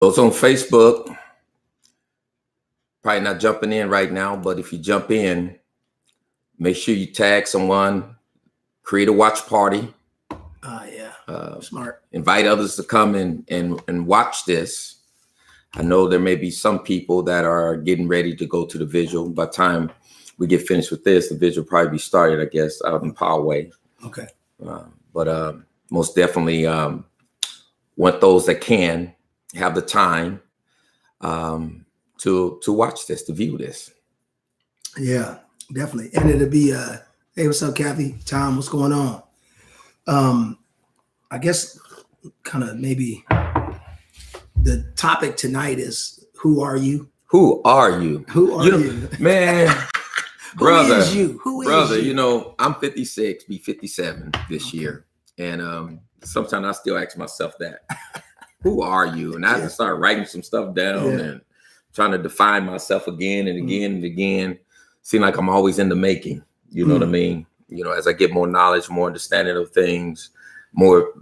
Those on Facebook, probably not jumping in right now, but if you jump in, make sure you tag someone, create a watch party. Yeah, smart. Invite others to come and watch this. I know there may be some people that are getting ready to go to the visual. By the time we get finished with this, the visual will probably be started, I guess, out in Poway. Okay. But most definitely want those that can have the time to watch this, to view this. Yeah, definitely. And it'll be hey, what's up, Kathy? Tom, what's going on? I guess kind of maybe the topic tonight is who are you? Who are you? Who are you? Man, brother. Who is you? Who is brother, you? I'm 56, be 57 this year. And sometimes I still ask myself that. Who are you? And I have to start writing some stuff down and trying to define myself again and again and again. Seem like I'm always in the making. You know what I mean? As I get more knowledge, more understanding of things, more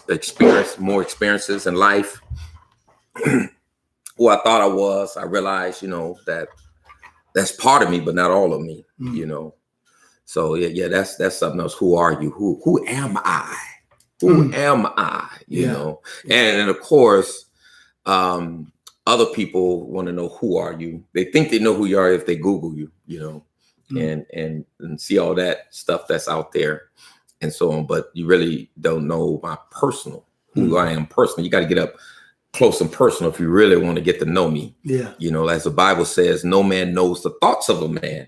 experiences in life. Who I thought I was, I realized, that that's part of me, but not all of me. So yeah, that's something else. Who are you? Who am I? Who am I? You know, and of course, other people want to know who are you. They think they know who you are if they Google you, and see all that stuff that's out there and so on. But you really don't know my personal, who I am personally. You got to get up close and personal if you really want to get to know me. Yeah. As the Bible says, no man knows the thoughts of a man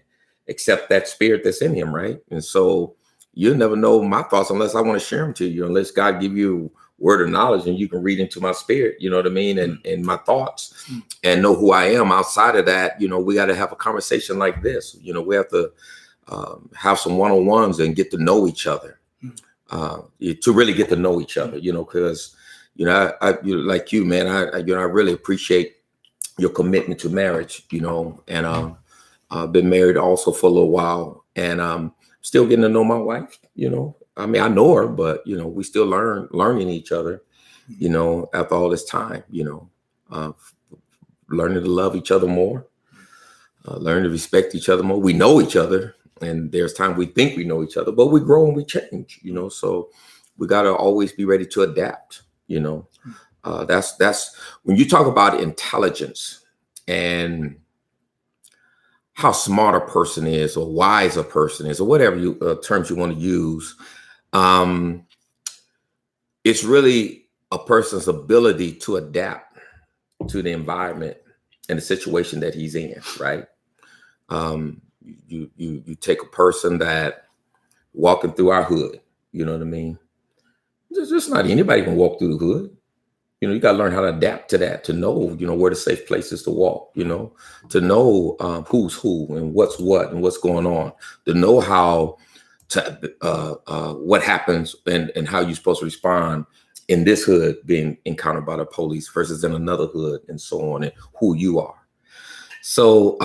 except that spirit that's in him, right? And so you'll never know my thoughts unless I want to share them to you, unless God give you a word of knowledge and you can read into my spirit, you know what I mean? And my thoughts and know who I am. Outside of that, we got to have a conversation like this. We have to have some one-on-ones and get to know each other, to really get to know each other, because I like you, man. I really appreciate your commitment to marriage, and I've been married also for a little while, and still getting to know my wife. I mean, I know her, but we still learning each other, after all this time, learning to love each other more, learning to respect each other more. We know each other, and there's times we think we know each other, but we grow and we change, so we got to always be ready to adapt. That's when you talk about intelligence and how smart a person is or wise a person is or whatever terms you want to use. It's really a person's ability to adapt to the environment and the situation that he's in, right? You take a person that walking through our hood, you know what I mean? Just not anybody can walk through the hood. You got to learn how to adapt to that, to know, where the safe places to walk, to know who's who and what's what and what's going on, to know how to what happens and how you're supposed to respond in this hood being encountered by the police versus in another hood and so on, and who you are. So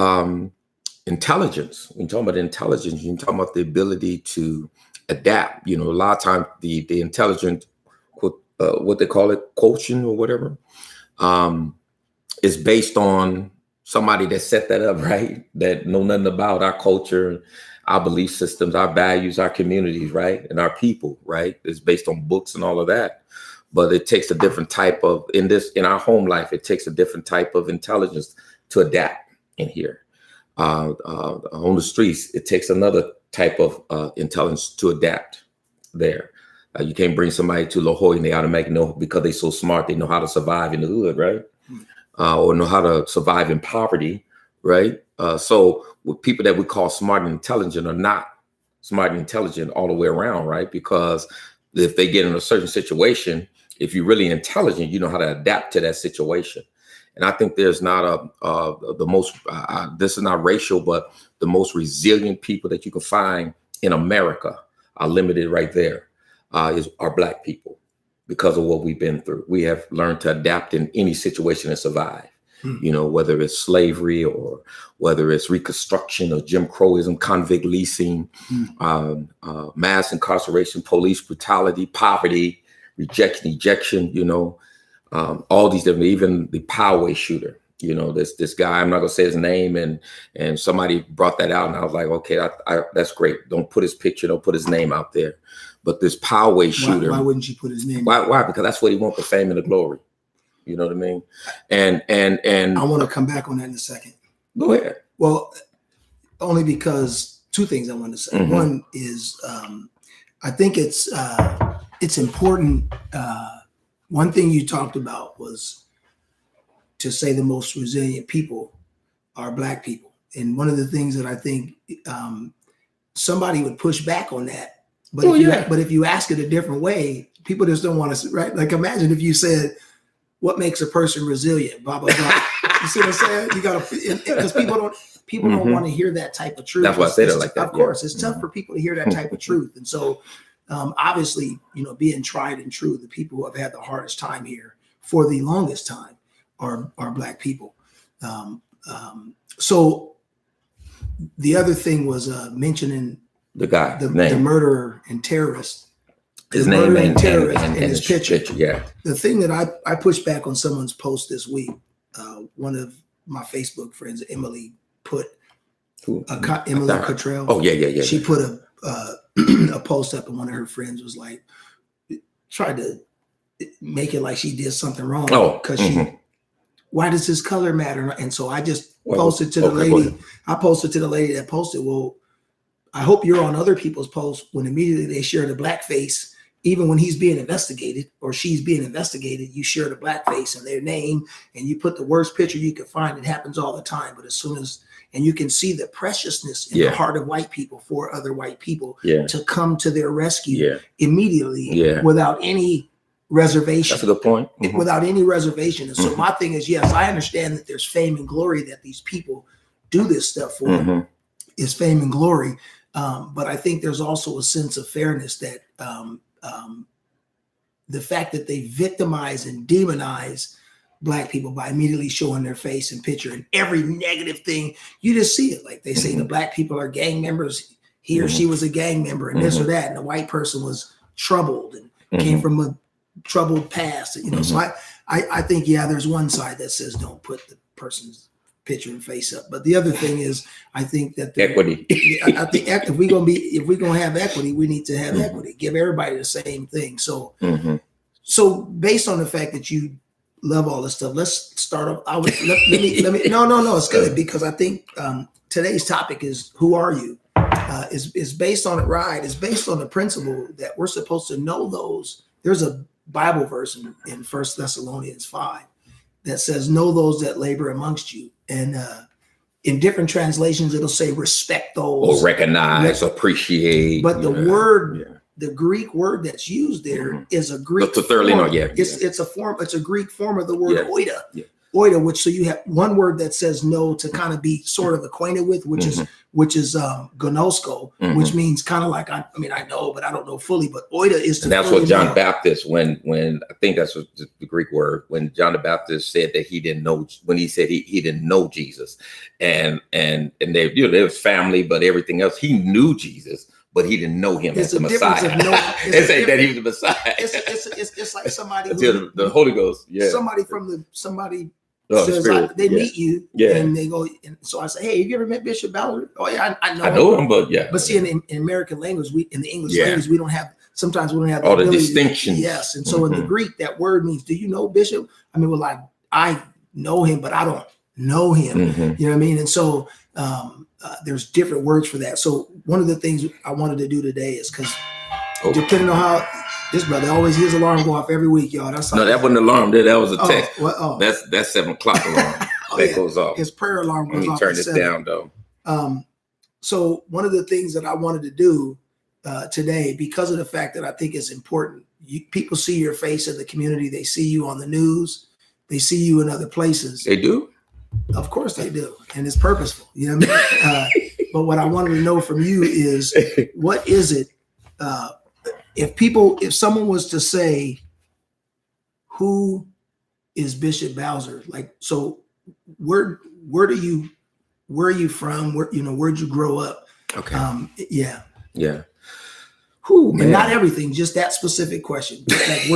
intelligence, when you're talking about intelligence, you're talking about the ability to adapt. A lot of times the intelligent, what they call it, quotient or whatever, is based on somebody that set that up, right? That know nothing about our culture, our belief systems, our values, our communities, right? And our people, right? It's based on books and all of that. But it takes a different type of, in our home life, it takes a different type of intelligence to adapt in here. On the streets, it takes another type of intelligence to adapt there. You can't bring somebody to La Jolla and they automatically know, because they're so smart, they know how to survive in the hood, right? Or know how to survive in poverty, right? So with people that we call smart and intelligent are not smart and intelligent all the way around, right? Because if they get in a certain situation, if you're really intelligent, you know how to adapt to that situation. And I think there's not the most, this is not racial, but the most resilient people that you can find in America are limited right there. Are Black people, because of what we've been through. We have learned to adapt in any situation and survive, whether it's slavery or whether it's Reconstruction or Jim Crowism, convict leasing, mass incarceration, police brutality, poverty, rejection, ejection, all these different, even the Poway shooter. You know, this guy, I'm not gonna say his name, and somebody brought that out, and I was like, okay, that's great. Don't put his picture, don't put his name out there. But this Poway shooter, why wouldn't you put his name? Why? Because that's what he wants, the fame and the glory. You know what I mean? And I want to come back on that in a second. Go ahead. Well, only because two things I want to say. One is I think it's important. One thing you talked about was to say the most resilient people are Black people. And one of the things that I think somebody would push back on that. But if you ask it a different way, people just don't want to, right? Like imagine if you said, what makes a person resilient? Blah, blah, blah. You see what I'm saying? You got to, because people don't want to hear that type of truth. That's why I said it like that. Of course, it's tough for people to hear that type of truth. And so obviously, you know, being tried and true, the people who have had the hardest time here for the longest time are Black people. So the other thing was mentioning the guy, the murderer and terrorist. His name and his picture. Yeah. The thing that I pushed back on someone's post this week, one of my Facebook friends, Emily, put Emily Cottrell. Oh yeah. She put a post up, and one of her friends was like, tried to make it like she did something wrong. Oh, because why does his color matter? And so I just posted to the lady. I posted to the lady that posted, well, I hope you're on other people's posts when immediately they share the blackface, even when he's being investigated or she's being investigated, you share the blackface and their name and you put the worst picture you can find. It happens all the time. But as soon as, and you can see the preciousness in the heart of white people for other white people to come to their rescue immediately without any reservation. That's a good point. Without any reservation. And so my thing is, yes, I understand that there's fame and glory that these people do this stuff for, is fame and glory. But I think there's also a sense of fairness that the fact that they victimize and demonize Black people by immediately showing their face and picture and every negative thing, you just see it. Like they say the Black people are gang members. He or she was a gang member and this or that. And the white person was troubled and came from a troubled past. You know, so I think, there's one side that says don't put the person's picture and face up, but the other thing is I think that equity. I think if we're gonna have equity, we need to have equity. Give everybody the same thing. So so based on the fact that you love all this stuff, let's start off. Let me no, it's good because I think today's topic is who are you? Is based on it, right? It's based on the principle that we're supposed to know those. There's a Bible verse in 1 Thessalonians 5 that says, know those that labor amongst you. And in different translations, it'll say respect those. Or recognize, appreciate. But the word, the Greek word that's used there is a Greek form. It's a form, it's a Greek form of the word oida. Oida, which so you have one word that says no to kind of be sort of acquainted with, which is gnosko, which means kind of like I know, but I don't know fully. But oida is to, and that's what John the Baptist, when I think that's what the Greek word, when John the Baptist said that he didn't know, when he said he didn't know Jesus, and they, you know, there was family, but everything else, he knew Jesus, but he didn't know him as the Messiah. They say that he was the Messiah. It's like somebody until the Holy Ghost, somebody says they meet you and they go, and so I say, hey, have you ever met Bishop Ballard? Oh yeah, I know him, but but see in American language, in the English language, we don't have all the distinctions. Yes, and so in the Greek, that word means, do you know Bishop? I mean, well, I know him, but I don't know him. You know what I mean? And so there's different words for that. So one of the things I wanted to do today is because depending on how this brother always hears alarm go off every week, y'all. That wasn't an alarm. That was a text. That's 7 o'clock alarm. That goes off. His prayer alarm goes off. Let me turn this down though. So one of the things that I wanted to do today, because of the fact that I think it's important, people see your face in the community. They see you on the news. They see you in other places. They do. Of course they do, and it's purposeful. You know what I mean? But what I wanted to know from you is, what is it? If someone was to say, who is Bishop Bowser? Like, so where are you from? Where'd you grow up? Okay. Whew, And man. not everything, just that specific question. Like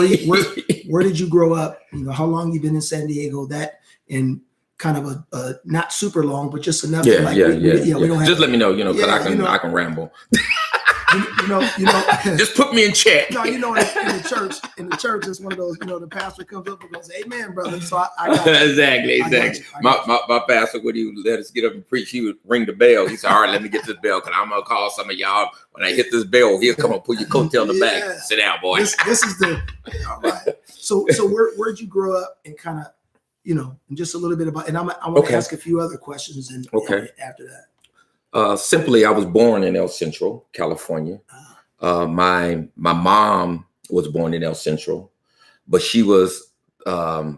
where did you grow up? You know, how long you been in San Diego? That and kind of a not super long, but just enough. Yeah, to like, yeah, we don't have just let me know, you know, because yeah, I can ramble. you know. Just put me in check. No, you know, in the church, it's one of those, you know, the pastor comes up and goes, "Amen, brother." So I got you. Exactly. I got you. My pastor, when he let us get up and preach, he would ring the bell. He said, "All right, let me get this bell, because I'm gonna call some of y'all. When I hit this bell, he'll come and put your coattail on the back. Yeah. Sit down, boy." This is the all right. So where'd you grow up, and kind of, you know, and just a little bit about, and I want to ask a few other questions, and after that. Simply, I was born in El Centro, California. My mom was born in El Centro, but she was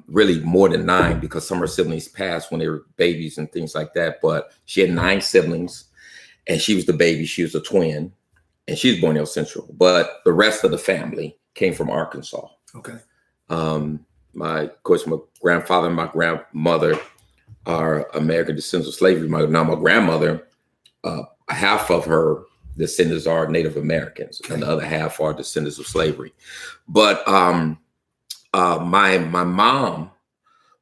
really more than 9, because some of her siblings passed when they were babies and things like that. But she had 9 siblings, and she was the baby. She was a twin, and she was born in El Centro. But the rest of the family came from Arkansas. Okay. My grandfather and my grandmother are American descendants of slavery. My grandmother, half of her descendants are Native Americans, and the other half are descendants of slavery. But my mom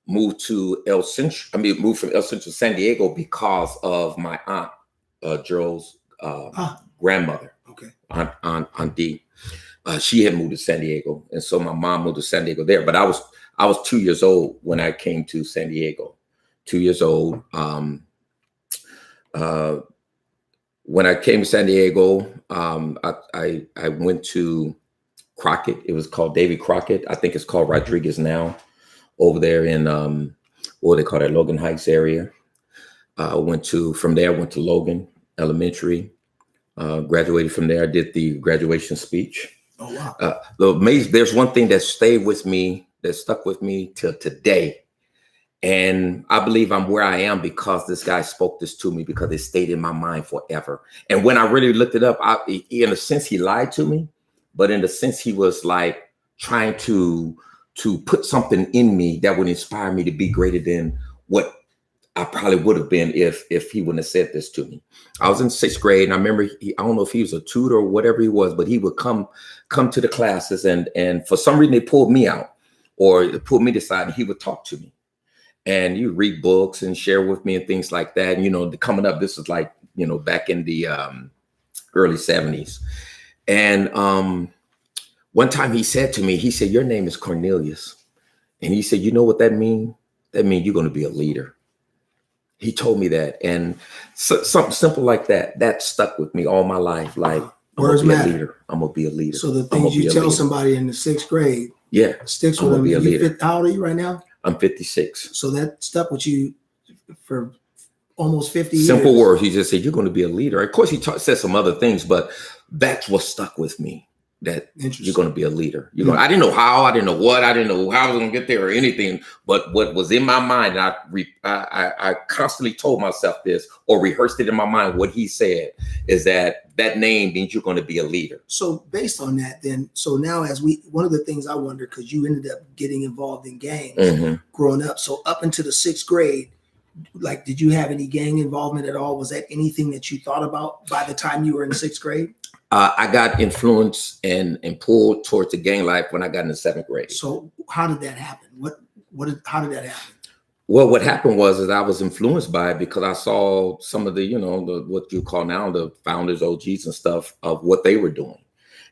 moved to moved from El Centro to San Diego because of my aunt, Gerald's grandmother. Okay. Aunt D. She had moved to San Diego, and so my mom moved to San Diego there. But I was 2 years old when I came to San Diego. 2 years old. When I came to San Diego, I went to Crockett. It was called Davy Crockett. I think it's called Rodriguez now, over there in what they call that, Logan Heights area. From there I went to Logan Elementary. Graduated from there. I did the graduation speech. Oh wow! There's one thing that stayed with me, that stuck with me till today. And I believe I'm where I am because this guy spoke this to me, because it stayed in my mind forever. And when I really looked it up, in a sense, he lied to me, but in a sense, he was like trying to put something in me that would inspire me to be greater than what I probably would have been if he wouldn't have said this to me. I was in 6th grade, and I remember I don't know if he was a tutor or whatever he was, but he would come to the classes, and for some reason they pulled me out, or they pulled me to the side, and he would talk to me. And you read books and share with me and things like that. And, you know, coming up, this was like, you know, back in the early 70s. And one time he said to me, he said, "Your name is Cornelius." And he said, "You know what that means? That means you're going to be a leader." He told me that. And something simple like that stuck with me all my life. Like, words matter. Leader. I'm going to be a leader. So the things you tell somebody in the 6th grade, sticks with them. How old are you right now? I'm 56. So that stuck with you for almost 50 years. Simple words. He just said, "You're going to be a leader." Of course, he said some other things, but that's what stuck with me. That you're going to be a leader. You know, I didn't know how, I didn't know what, I didn't know how I was going to get there or anything. But what was in my mind, I constantly told myself this, or rehearsed it in my mind. What he said is that name means you're going to be a leader. So based on that, then, so now one of the things I wonder, because you ended up getting involved in gangs growing up. So up into the 6th grade, like, did you have any gang involvement at all? Was that anything that you thought about by the time you were in 6th grade? I got influenced and pulled towards the gang life when I got in the 7th grade. So how did that happen? How did that happen? Well, what happened was that I was influenced by it because I saw some of the, you know, what you call now the founders, OGs and stuff, of what they were doing.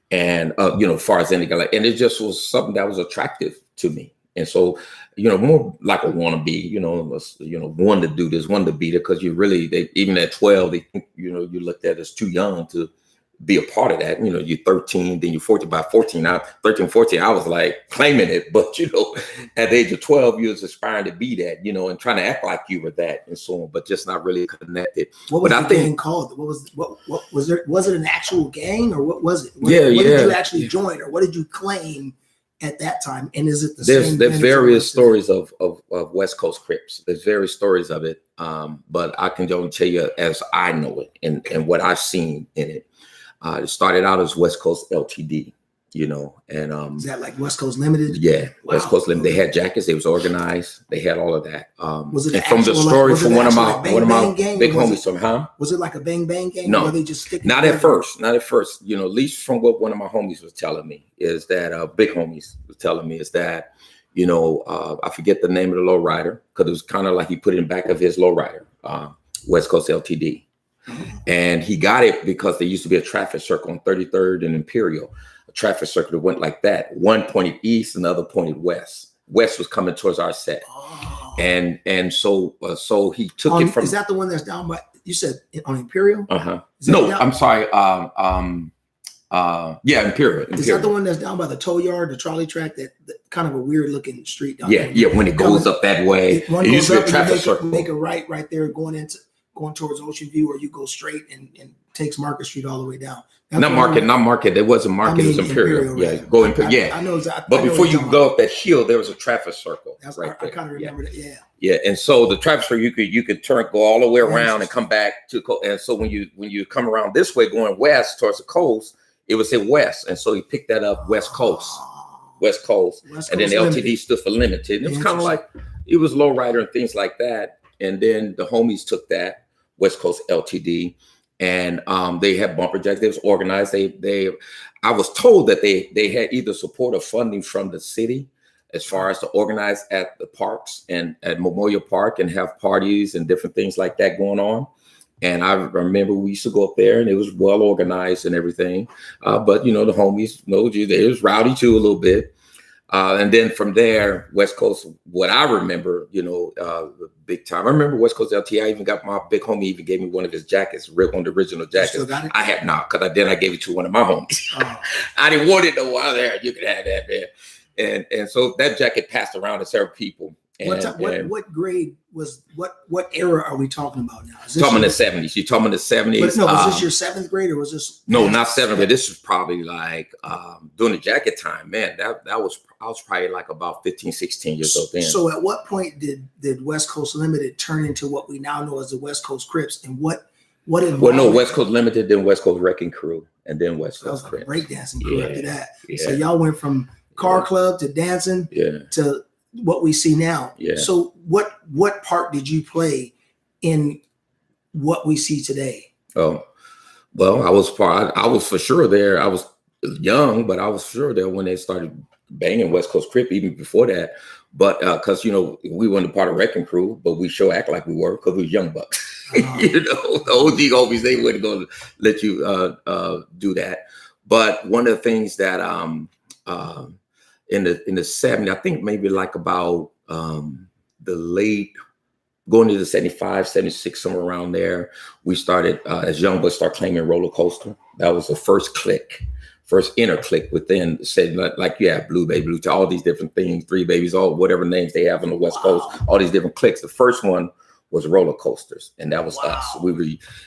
And, you know, as far as anything, and it just was something that was attractive to me. And so, you know, more like a wannabe, you know, one to do this, one to be there, because you really, even at 12, they think, you know, you looked at as too young to be a part of that. You know, you're 13, then you're 14. By 14, 14, I was like claiming it. But, you know, at the age of 12, you was aspiring to be that, you know, and trying to act like you were that and so on, but just not really connected. What was the gang called? What was there? Was it an actual gang, or what was it? What did you actually join, or what did you claim at that time? And is it the same? There's various stories of West Coast Crips. There's various stories of it. But I can only tell you as I know it and what I've seen in it. It started out as West Coast LTD. you know, and Is that like West Coast Limited? yeah, West Wow. Coast Limited. They had jackets. They was organized. They had all of that. Was it and an from the actual, story was it from one of actual, my like, bang bang gang, big or was homies it- from, huh? Was it like a bang bang game? No. Or were they just sticking Not at together? first. Not at first. You know, at least from what one of my homies was telling me is that big homies was telling me is that, you know, I forget the name of the lowrider because it was kind of like he put it in back of his lowrider, West Coast LTD. And he got it because there used to be a traffic circle on 33rd and Imperial, a traffic circle that went like that. One pointed east, another pointed west. West was coming towards our set. Oh. And so he took it from. Is that the one that's down by, you said on Imperial? Uh-huh. Is that No, down- I'm sorry. Yeah, Imperial. Is that the one that's down by the tow yard, the trolley track, that kind of a weird looking street down there? Yeah, when it goes up that way, it used to be a traffic circle. Make a right there going towards Ocean View, or you go straight and takes Market Street all the way down. That's Not Market. It wasn't Market. It was Imperial. Yeah, right. go Imperial. Yeah, I know. But but before you go up that hill, there was a traffic circle. That's right I there. kind of remember that. Yeah. Yeah, and so the traffic circle, you could turn, go all the way around and come back to. And so when you come around this way, going west towards the coast, it would say west, and so he picked that up, West Coast, and then the LTD stood for limited. And it was kind of like it was lowrider and things like that. And then the homies took that West Coast LTD, and they had bumper jacks. They was organized. I was told that they had either support or funding from the city as far as to organize at the parks and at Memorial Park and have parties and different things like that going on. And I remember we used to go up there and it was well organized and everything. But, you know, the homies know you, they was rowdy too a little bit. And then from there, West Coast, what I remember, you know, big time. I remember West Coast LT. I even got my big homie even gave me one of his jackets, one of the original jackets. You still got it? I have not, because I gave it to one of my homies. Oh. I didn't want it no while there. You could have that, man. And so that jacket passed around to several people. And What grade was what era are we talking about now? Is this talking in your- the 70s. You're talking in the 70s. But no, was this your seventh grade or was this? No, not seventh grade. This was probably like during the jacket time, man. I was probably like about 15, 16 years old then. So at what point did West Coast Limited turn into what we now know as the West Coast Crips, and what well, no, involvement- West Coast Limited, then West Coast Wrecking Crew, and then West That was Coast like a Crips. breakdancing crew after that. Yeah. So y'all went from car club to dancing Yeah. to what we see now. Yeah. So what part did you play in what we see today? Oh, well, I was for sure there. I was young, but I was sure there when they started banging West Coast Crip, even before that. But because, you know, we weren't a part of Wrecking Crew, but we sure act like we were because we was young bucks. You know, the OG homies, they wouldn't go to let you do that. But one of the things that in the 70s, I think maybe like about the late going into the 75, 76, somewhere around there, we started as young bucks start claiming Roller Coaster. That was the first inner click within, said like you have Blue Baby, Blue, all these different things, Three Babies, all whatever names they have on the West Coast, all these different clicks. The first one was Roller Coasters, and that was us.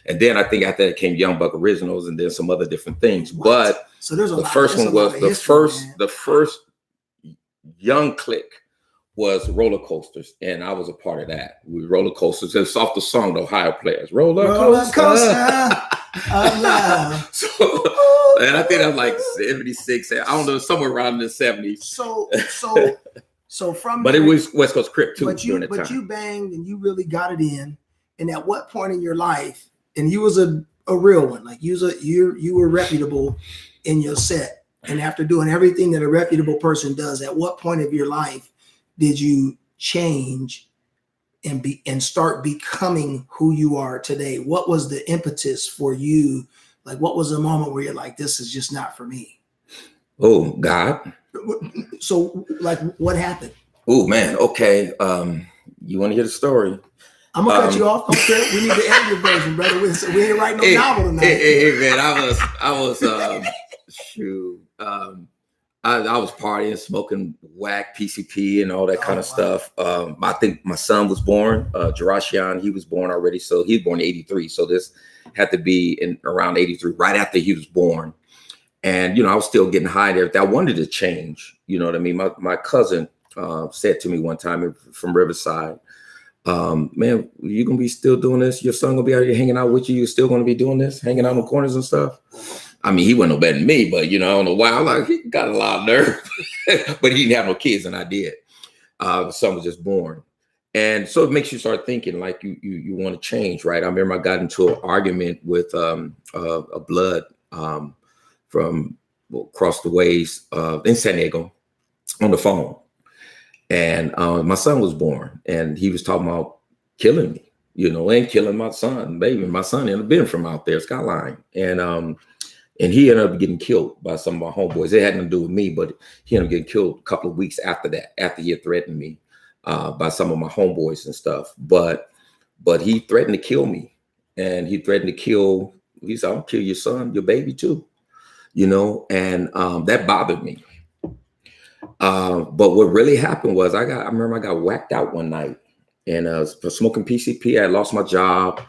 And then I think after that came Young Buck Originals, and then some other different things. What? But So there's the first one was the first young click was Roller Coasters, and I was a part of that. We Roller Coasters. It's off the song, the Ohio Players. Roller Coaster. So, and I think I'm like 76. I don't know, somewhere around in the 70s. So from But it was West Coast Crip too. But during the you time. banged and you really got it in. And at what point in your life, and you was a real one, like you were reputable in your set. And after doing everything that a reputable person does, at what point of your life did you change and start becoming who you are today? What was the impetus for you? Like, what was the moment where you're like, this is just not for me? Oh, God. So, like, what happened? Oh, man. Okay. You want to hear the story? I'm gonna cut you off. Okay, we need the edited version, brother. We ain't writing no novel tonight. Hey, man, I was shoot. I was partying, smoking whack, PCP, and all that kind of stuff. I think my son was born, Jarashian. He was born already, so he was born in '83. So this had to be in around '83, right after he was born. And you know, I was still getting high and everything. I wanted to change. You know what I mean? My cousin said to me one time from Riverside, "Man, you gonna be still doing this? Your son gonna be out here hanging out with you? You're still gonna be doing this, hanging out in the corners and stuff?" I mean, he wasn't no better than me, but you know, I don't know why. I'm like, he got a lot of nerve, but he didn't have no kids, and I did. The son was just born, and so it makes you start thinking like you want to change, right? I remember I got into an argument with a blood from across the ways in San Diego on the phone, and my son was born, and he was talking about killing me, you know, and killing my son, baby. My son ended up being from out there, Skyline, and he ended up getting killed by some of my homeboys. It had nothing to do with me, but he ended up getting killed a couple of weeks after that, after he had threatened me by some of my homeboys and stuff. But he threatened to kill me, and he threatened to kill. He said, "I'll kill your son, your baby too," you know, and that bothered me. But what really happened was I remember I got whacked out one night, and for smoking PCP. I had lost my job.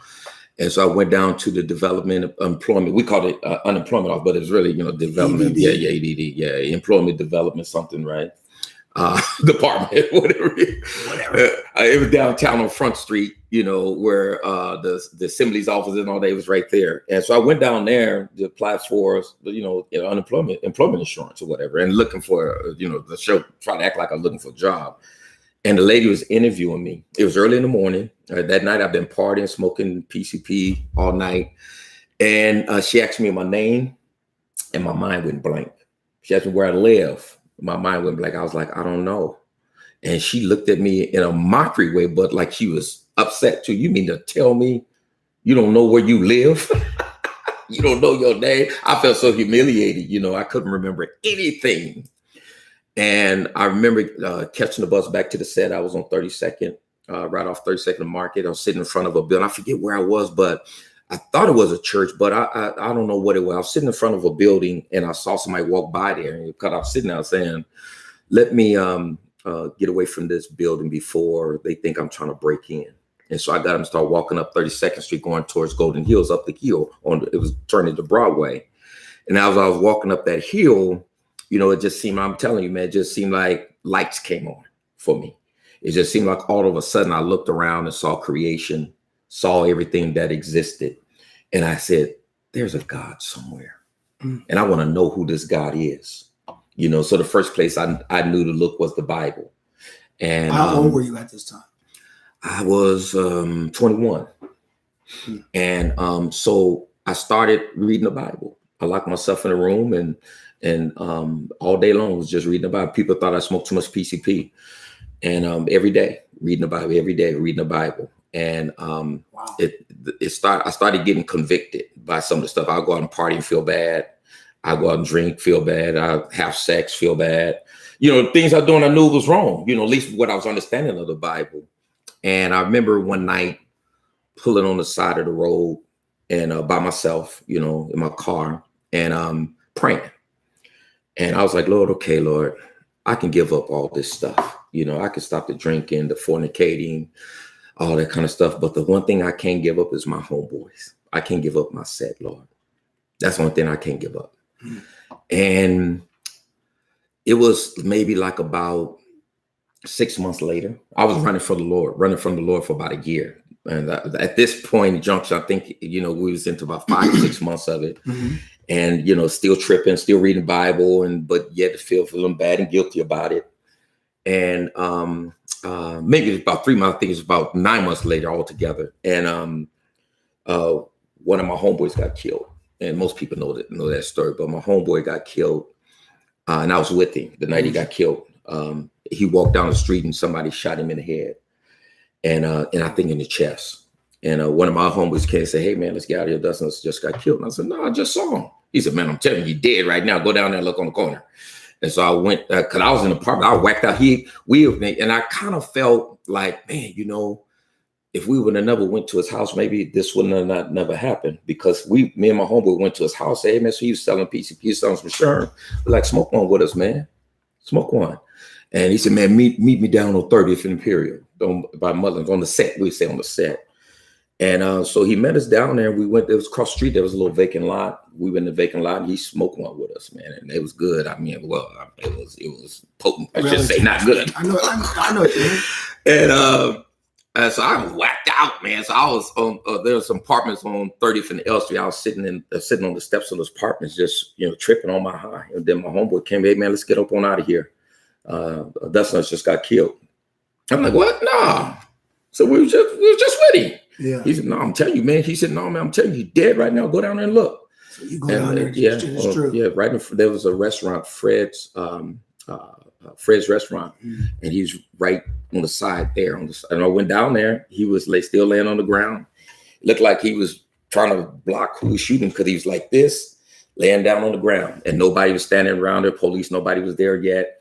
And so I went down to the development employment. We called it unemployment off, but it's really, you know, development. EDD. Yeah, employment development something, right? Department, whatever. It was downtown on Front Street, you know, where the Assembly's office and all that was right there. And so I went down there to apply for, you know, employment insurance or whatever, and looking for, you know, the show, trying to act like I'm looking for a job. And the lady was interviewing me. It was early in the morning. That night, I've been partying, smoking PCP all night. And she asked me my name, and my mind went blank. She asked me where I live. My mind went blank. I was like, I don't know. And she looked at me in a mockery way, but like she was upset too. You mean to tell me you don't know where you live? You don't know your name? I felt so humiliated. You know, I couldn't remember anything. And I remember catching the bus back to the set. I was on 32nd, right off 32nd Market. I was sitting in front of a building. I forget where I was, but I thought it was a church, but I don't know what it was. I was sitting in front of a building, and I saw somebody walk by there. And because I was sitting there saying, let me get away from this building before they think I'm trying to break in. And so I got him to start walking up 32nd Street, going towards Golden Hills, up the hill. It was turning to Broadway. And as I was walking up that hill, you know, it just seemed, I'm telling you, man, it just seemed like lights came on for me. It just seemed like all of a sudden I looked around and saw creation, saw everything that existed. And I said, there's a God somewhere. And I want to know who this God is. You know, so the first place I knew to look was the Bible. And how old were you at this time? I was 21. And so I started reading the Bible. I locked myself in a room and all day long was just reading the Bible. People thought I smoked too much PCP, and every day reading the Bible, every day reading the Bible. And wow. I started getting convicted by some of the stuff. I'll go out and party and feel bad. I go out and drink, feel bad. I have sex, feel bad. You know, things I doing, I knew was wrong. You know, at least what I was understanding of the Bible. And I remember one night pulling on the side of the road and by myself, you know, in my car, and praying. And I was like, Lord, okay, Lord, I can give up all this stuff. You know, I can stop the drinking, the fornicating, all that kind of stuff. But the one thing I can't give up is my homeboys. I can't give up my set, Lord. That's the one thing I can't give up. And it was maybe like about 6 months later, I was running from the Lord for about a year. And at this point, junction, I think, you know, we was into about 5 or 6 months of it. Mm-hmm. And, you know, still tripping, still reading Bible, but yet feeling bad and guilty about it. And maybe it's about 3 months, I think it's about 9 months later altogether. And one of my homeboys got killed. And most people know that story, but my homeboy got killed. And I was with him the night he got killed. He walked down the street and somebody shot him in the head. And I think in the chest. And one of my homeboys came and said, hey, man, let's get out of here. Dustin just got killed. And I said, no, I just saw him. He said, man, I'm telling you, he's dead right now. Go down there and look on the corner. And so I went, because I was in the apartment. I whacked out. And I kind of felt like, man, you know, if we would have never went to his house, maybe this wouldn't have never happened. Because me and my homeboy went to his house. Hey, man, so he was selling PCP, he was selling some Sherm. We're like, smoke one with us, man. Smoke one. And he said, man, meet me down on 30th and Imperial. By Mother's on the set. We say on the set. And so he met us down there. We went, it was across the street. There was a little vacant lot. We went in the vacant lot and he smoked one with us, man. And it was good. I mean, well, it was potent. I should say not good. I know what you mean. And So I was whacked out, man. So I was on. There was some apartments on 30th and L Street. I was sitting on the steps of those apartments, just tripping on my high. And then my homeboy came, hey man, let's get up on out of here. Dustin just got killed. I'm like, what? No. So we were just with him. Yeah. He said, no, I'm telling you, man. He said, no, man, I'm telling you, he's dead right now. Go down there and look. So you go down there. It's true. Yeah, right. There was a restaurant, Fred's restaurant, and he was right on the side there. And I went down there. He was still laying on the ground. It looked like he was trying to block who was shooting because he was like this, laying down on the ground, and nobody was standing around there. Police, nobody was there yet.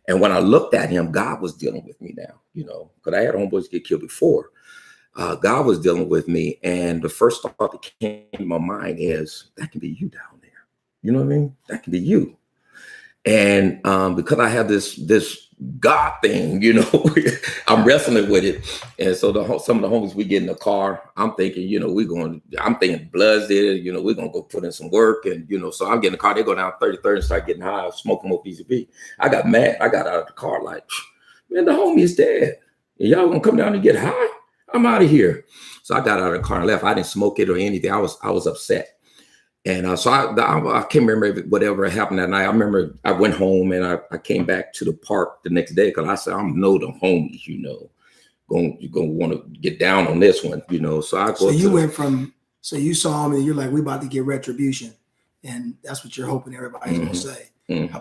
And when I looked at him, God was dealing with me now, because I had homeboys get killed before. God was dealing with me. And the first thought that came to my mind is, that can be you down there. You know what I mean? That can be you. And because I have this God thing, I'm wrestling with it. And so some of the homies, we get in the car, I'm thinking, I'm thinking Bloods did it, we're going to go put in some work. And, so I'm getting in the car, they go down 33rd and start getting high, smoking more PCP. I got mad. I got out of the car like, man, the homie is dead. And y'all going to come down and get high? I'm out of here. So I got out of the car and left. I didn't smoke it or anything. I was upset. And so I can't remember whatever happened that night. I remember I went home and I came back to the park the next day because I said, I know the homies, you're going to want to get down on this one, So I go. So you went from, so you saw him and you're like, we about to get retribution. And that's what you're hoping everybody's going to say. Mm-hmm.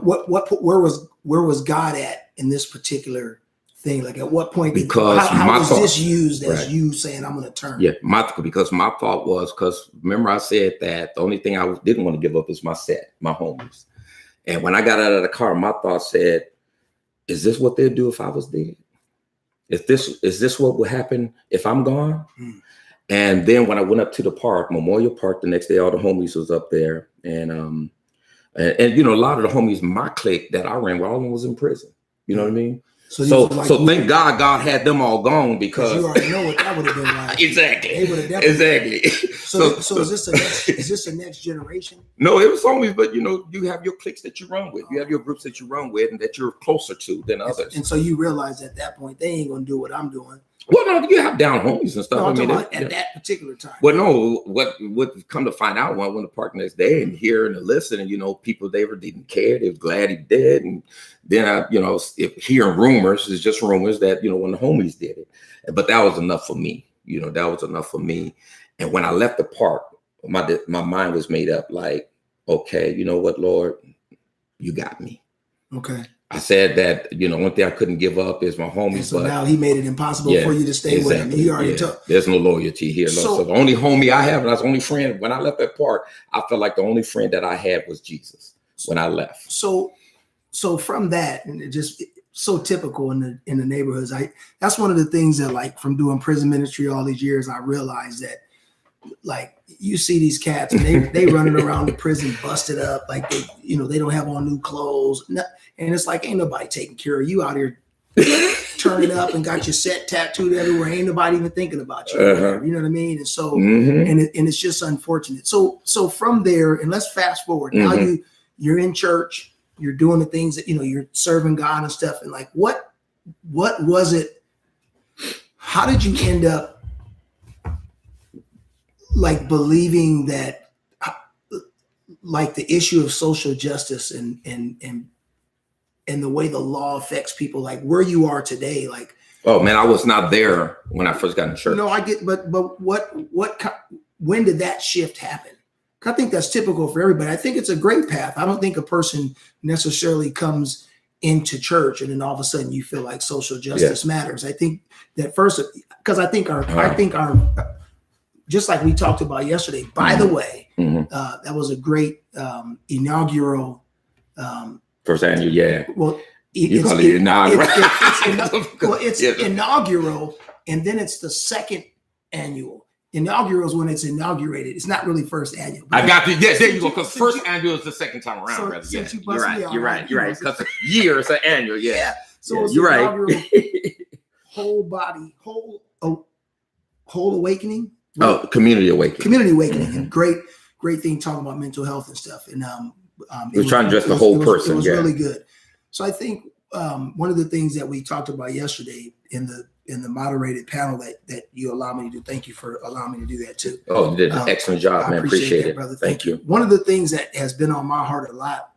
Where was God at in this particular thing? Like at what point? Because how was this used as you saying, I'm going to turn? Yeah, because my thought was, because remember I said that the only thing I didn't want to give up is my homies. And when I got out of the car, my thought said, is this what they'd do if I was dead? Is this what would happen if I'm gone? And then when I went up to the park, Memorial Park, the next day, all the homies was up there. And a lot of the homies, my clique that I ran with, all of them was in prison. You know what I mean? So thank God had them all gone because you already know what that would have been like. Exactly. Exactly. So is this the next generation? No, it was homies, but you have your cliques that you run with. You have your groups that you run with and that you're closer to than others. And so you realize at that point they ain't gonna do what I'm doing. Well, no, you have down homies and stuff. No, at that particular time. Well, no, what come to find out when I went to park next day and hearing and listening, people they didn't care. They were glad he did. And then if hearing rumors, it's just rumors that, when the homies did it. But that was enough for me. That was enough for me. And when I left the park, my mind was made up like, okay, you know what, Lord, you got me. Okay. I said that, one thing I couldn't give up is my homies. So now he made it impossible for you to stay with him. He already took. There's no loyalty here. So the only homie I have, and that's the only friend, when I left that park, I felt like the only friend that I had was Jesus when I left. So from that, and it just so typical in the neighborhoods, that's one of the things that, like, from doing prison ministry all these years, I realized that, like, you see these cats and they running around the prison busted up, like they don't have on new clothes, and it's like ain't nobody taking care of you out here turning up and got your set tattooed everywhere. Ain't nobody even thinking about you. You know what I mean? And so and it's just unfortunate. So from there, and let's fast forward. Now you're in church, you're doing the things that you're serving God and stuff. And like what was it? How did you end up like believing that, like the issue of social justice and the way the law affects people, like where you are today, like? Oh man, I was not there when I first got in church. No, I get, but when did that shift happen? I think that's typical for everybody. I think it's a great path. I don't think a person necessarily comes into church and then all of a sudden you feel like social justice matters. I think that first, because I think our just like we talked about yesterday, by the way, that was a great inaugural. First annual, Well, it's inaugural, and then it's the second annual. Inaugural is when it's inaugurated. It's not really first annual. I got you. Yeah, there you go. Because first annual is the second time around, brother. Yeah, you're right. Because a year is an annual. Yeah. So it's you're inaugural, whole body, whole awakening. Oh, community awakening. And great thing talking about mental health and stuff. And we're trying to address the whole person. It was really good. So I think one of the things that we talked about yesterday in in the moderated panel that you allow me to do. Thank you for allowing me to do that too. Oh, you did an excellent job, man. Appreciate that, it, brother. Thank you. One of the things that has been on my heart a lot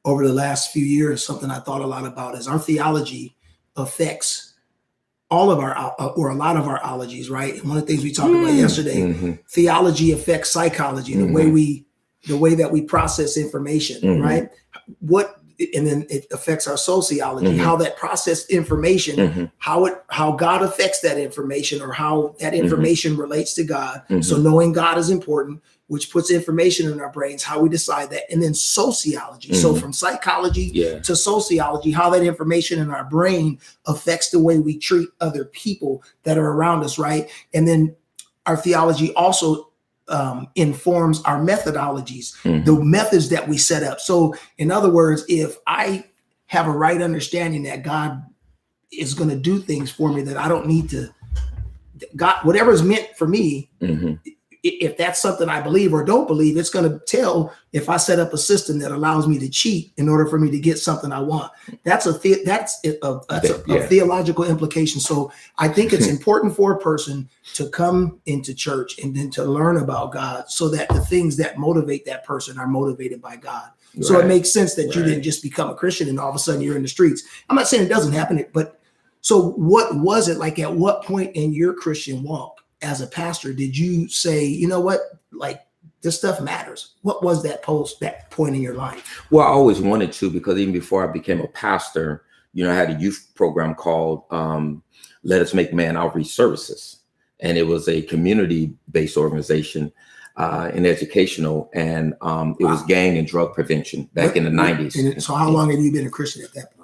over the last few years, something I thought a lot about, is our theology affects all of our, or a lot of our ologies, right? And one of the things we talked about yesterday, theology affects psychology, the way that we process information, right? And then it affects our sociology, how that processed information, how God affects that information, or how that information relates to God. So knowing God is important, which puts information in our brains, how we decide that. And then sociology. So from psychology to sociology, how that information in our brain affects the way we treat other people that are around us, right? And then our theology also informs our methodologies, the methods that we set up. So in other words, if I have a right understanding that God is going to do things for me that I don't need to, God, whatever is meant for me, if that's something I believe or don't believe, it's going to tell if I set up a system that allows me to cheat in order for me to get something I want. That's a theological implication. So I think it's important for a person to come into church and then to learn about God, so that the things that motivate that person are motivated by God. So it makes sense that you didn't just become a Christian and all of a sudden you're in the streets. I'm not saying it doesn't happen, but so what was it like? At what point in your Christian walk as a pastor did you say, you know what, like, this stuff matters? What was that point in your life? Well, I always wanted to, because even before I became a pastor, I had a youth program called Let Us Make Man Outreach Services. And it was a community-based organization and educational. And it was gang and drug prevention back in the 90s. So how long have you been a Christian at that point?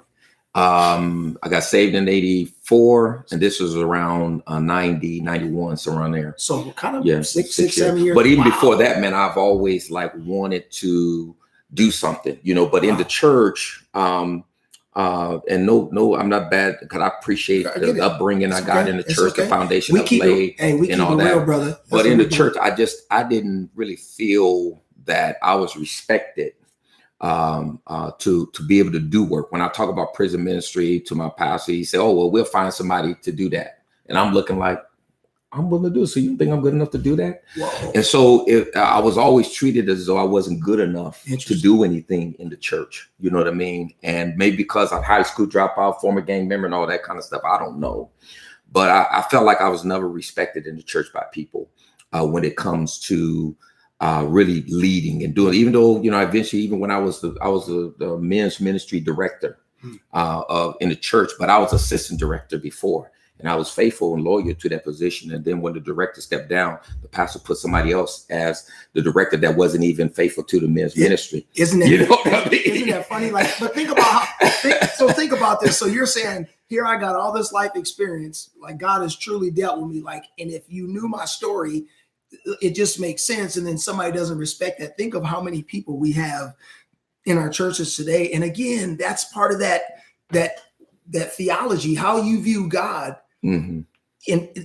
I got saved in 84, and this was around 90, 91, so around there. So kind of six, 7 years. But even before that, man, I've always wanted to do something, but in the church, and no, I'm not bad, because I appreciate the upbringing I got in the church, the foundation I laid, and all that. Real, brother. But in the church, I didn't really feel that I was respected to be able to do work. When I talk about prison ministry to my pastor, he said, "Oh, well, we'll find somebody to do that." And I'm looking like, I'm willing to do it. So you think I'm good enough to do that? Whoa. And so I was always treated as though I wasn't good enough to do anything in the church. You know what I mean? And maybe because I'm high school dropout, former gang member, and all that kind of stuff, I don't know. But I felt like I was never respected in the church by people when it comes to really leading and doing, even though, eventually, even when I was the men's ministry director in the church, but I was assistant director before, and I was faithful and loyal to that position. And then when the director stepped down, the pastor put somebody else as the director that wasn't even faithful to the men's ministry. Isn't that, isn't that funny? Like, but think about this. So you're saying, here I got all this life experience, like God has truly dealt with me. Like, and if you knew my story, it just makes sense. And then somebody doesn't respect that. Think of how many people we have in our churches today. And again, that's part of that theology, how you view God. And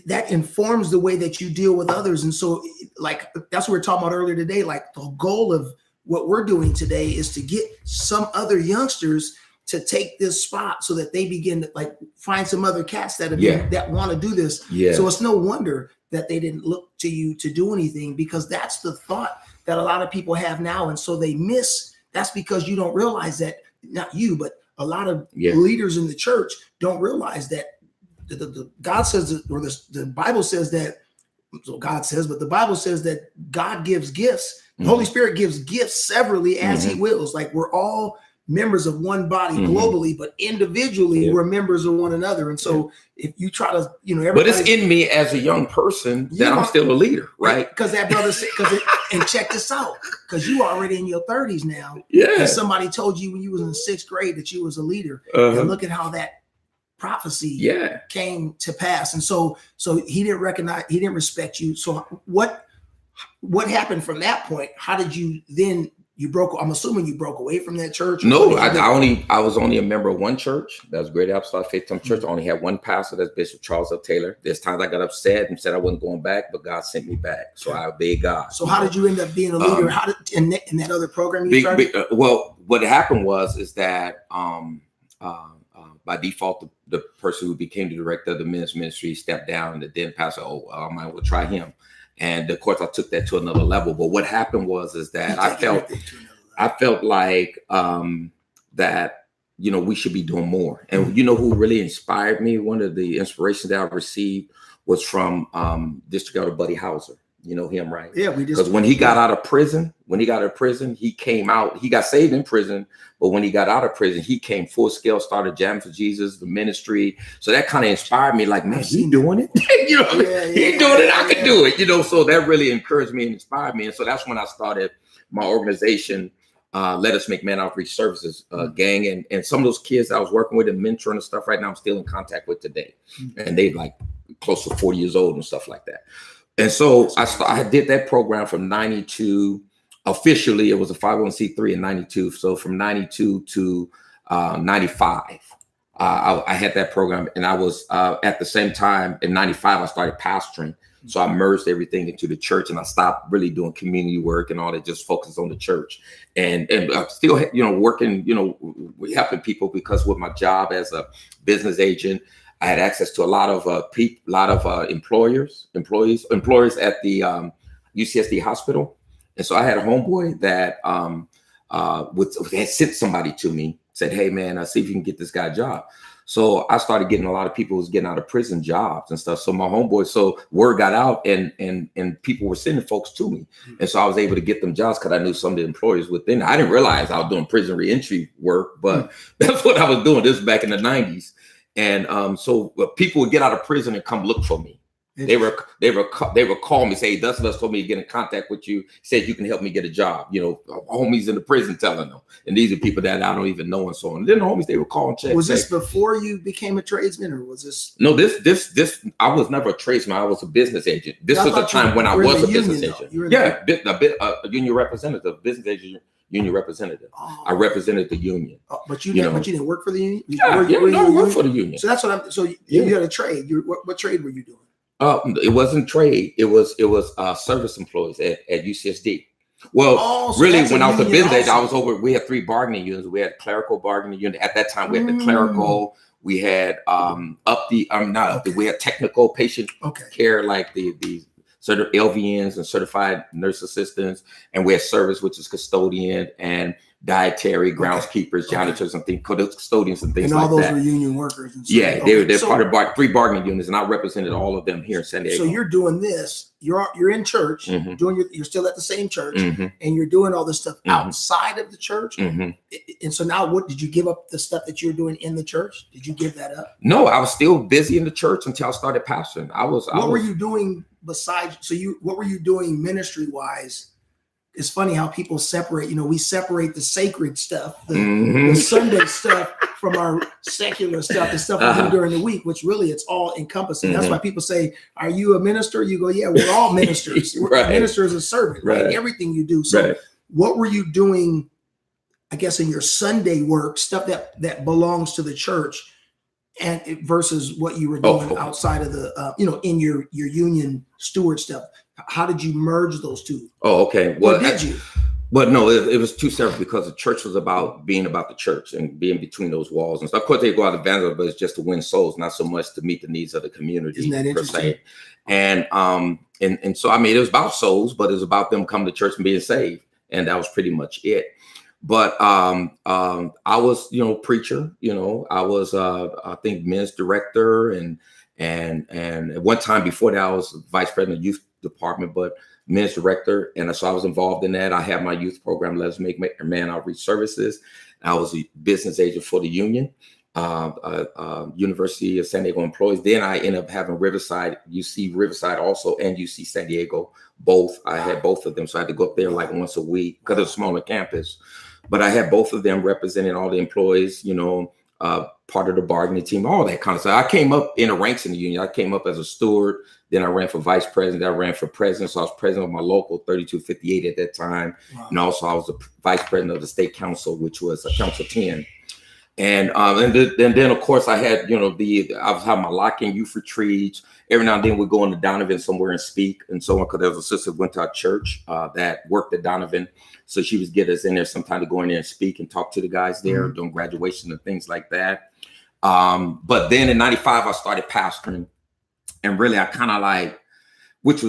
that informs the way that you deal with others. And so, like, that's what we were talking about earlier today. Like, the goal of what we're doing today is to get some other youngsters to take this spot so that they begin to find some other cats that want to do this. So it's no wonder that they didn't look to you to do anything, because that's the thought that a lot of people have now. And so they miss, that's because you don't realize that, not you, but a lot of leaders in the church don't realize that God says, or the Bible says that, so God says, but the Bible says that God gives gifts. The Holy Spirit gives gifts severally as he wills. Like, we're all members of one body globally, but individually we're members of one another. And so if you try to, but it's in me as a young person that I'm still a leader, right? Because that brother said, and check this out, because you already in your 30s now. And somebody told you when you was in 6th grade that you was a leader. And look at how that prophecy came to pass. And so he didn't recognize, he didn't respect you. So what happened from that point? How did you then, I'm assuming you broke away from that church? No, I was only a member of one church. That was Great Apostolic Faith Temple Church. I only had one pastor, that's Bishop Charles L. Taylor. There's times I got upset and said I wasn't going back, but God sent me back. So I obeyed God. So how did you end up being a leader? How did in that other program you started? Well, what happened is that by by default, the person who became the director of the men's ministry stepped down, and then pastor, I might well try him. And of course, I took that to another level. But what happened is that I felt like that, we should be doing more. And who really inspired me? One of the inspirations that I received was from District Elder Buddy Hauser. You know him, right? Yeah, because when he got out of prison, he came out. He got saved in prison, but when he got out of prison, he came full scale, started jamming for Jesus, the ministry. So that kind of inspired me. Like, man, he doing it. He doing it. I can do it. So that really encouraged me and inspired me. And so that's when I started my organization, Let Us Make Man Outreach Services gang, and some of those kids I was working with and mentoring and stuff. Right now, I'm still in contact with today, and they like close to 40 years old and stuff like that. And so I did that program from 92. Officially, it was a 501c3 in 92. So from 92 to 95, I had that program. And I was at the same time in 95, I started pastoring. So I merged everything into the church, and I stopped really doing community work and all that, just focused on the church. And still, working, helping people, because with my job as a business agent, I had access to a lot of employers at the UCSD hospital. And so I had a homeboy that had sent somebody to me, said, hey, man, see if you can get this guy a job. So I started getting a lot of people who was getting out of prison jobs and stuff. So my homeboy, so word got out, and people were sending folks to me. And so I was able to get them jobs because I knew some of the employers within. I didn't realize I was doing prison reentry work, but that's what I was doing. This was back in the 90s. And so people would get out of prison and come look for me. They would call me, say, thus told me to get in contact with you, said you can help me get a job. Homies in the prison telling them. And these are people that I don't even know and so on. And then the homies, they would call and check. Was this before you became a tradesman, or was this? No, this I was never a tradesman. I was a business agent. This was a time when I was a business agent. A union representative, business agent. Union representative. Oh. I represented the union. But you didn't work for the union? I worked for the union. So that's what you had a trade. What trade were you doing? It wasn't trade. It was service employees at UCSD. Well, so really, when I was a business agent, I was over. We had 3 bargaining units. We had clerical bargaining unit. At that time, we had the clerical. We had we had technical patient care, like the sort of LVNs and certified nurse assistants, and we had service, which is custodian and dietary, groundskeepers, janitors, and custodians and things like that. And all those were union workers. And stuff. Yeah, they're part of 3 bargaining units, and I represented all of them here in San Diego. So you're doing this. You're in church, you're still at the same church, and you're doing all this stuff outside of the church. And so now, what did you give up the stuff that you're doing in the church? Did you give that up? No, I was still busy in the church until I started pastoring. What were you doing besides? What were you doing ministry wise? It's funny how people separate. We separate the sacred stuff, the Sunday stuff, from our secular stuff, the stuff we do during the week, which really it's all encompassing. That's why people say, "Are you a minister?" You go, "Yeah, we're all ministers." Right. Minister is a servant, right? Everything you do. So, what were you doing? I guess in your Sunday work, stuff that belongs to the church, and versus what you were doing outside of the, in your union steward stuff. How did you merge those two? Oh, okay. Well, or did you? But no, it was 2 separate, because the church was about being about the church and being between those walls and stuff. Of course, they go out to evangelize, but it's just to win souls, not so much to meet the needs of the community. Isn't that interesting? And so, it was about souls, but it was about them coming to church and being saved. And that was pretty much it. But I was, preacher, I was, I think, men's director. And at one time before that, I was vice president of youth department, but men's director. And so I was involved in that. I had my youth program, Let Us Make Man Outreach Services. I was a business agent for the union, University of San Diego employees. Then I ended up having UC Riverside also, and UC San Diego, both. I had both of them. So I had to go up there like once a week because it's a smaller campus. But I had both of them representing all the employees, part of the bargaining team, all that kind of stuff. I came up in the ranks in the union. I came up as a steward. Then I ran for vice president. I ran for president. So I was president of my local 3258 at that time. Wow. And also I was the vice president of the state council, which was Council 10. And then of course I had, I was having my lock-in youth retreats. Every now and then we'd go into Donovan somewhere and speak and so on, because there was a sister who went to our church that worked at Donovan. So she would get us in there sometime to go in there and speak and talk to the guys there, doing graduation and things like that. But then in 95, I started pastoring. And really, I kind of like, which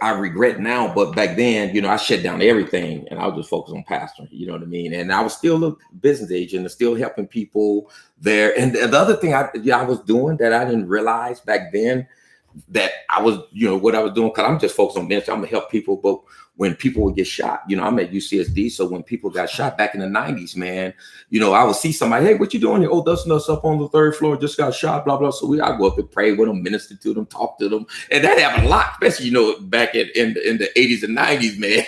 I regret now, but back then, you know, I shut down everything and I was just focused on pastoring, you know what I mean? And I was still a business agent and still helping people there. And the other thing I was doing that I didn't realize back then, that I was, you know, what I was doing, because I'm just focused on ministry. I'm gonna help people, but when people would get shot, you know, I'm at UCSD, so when people got shot back in the 90s, man, you know, I would see somebody, hey, what you doing here? Oh, dusting us up on the 3rd floor, just got shot, blah, blah. So I go up and pray with them, minister to them, talk to them. And that happened a lot, especially, you know, back in the 80s and 90s, man.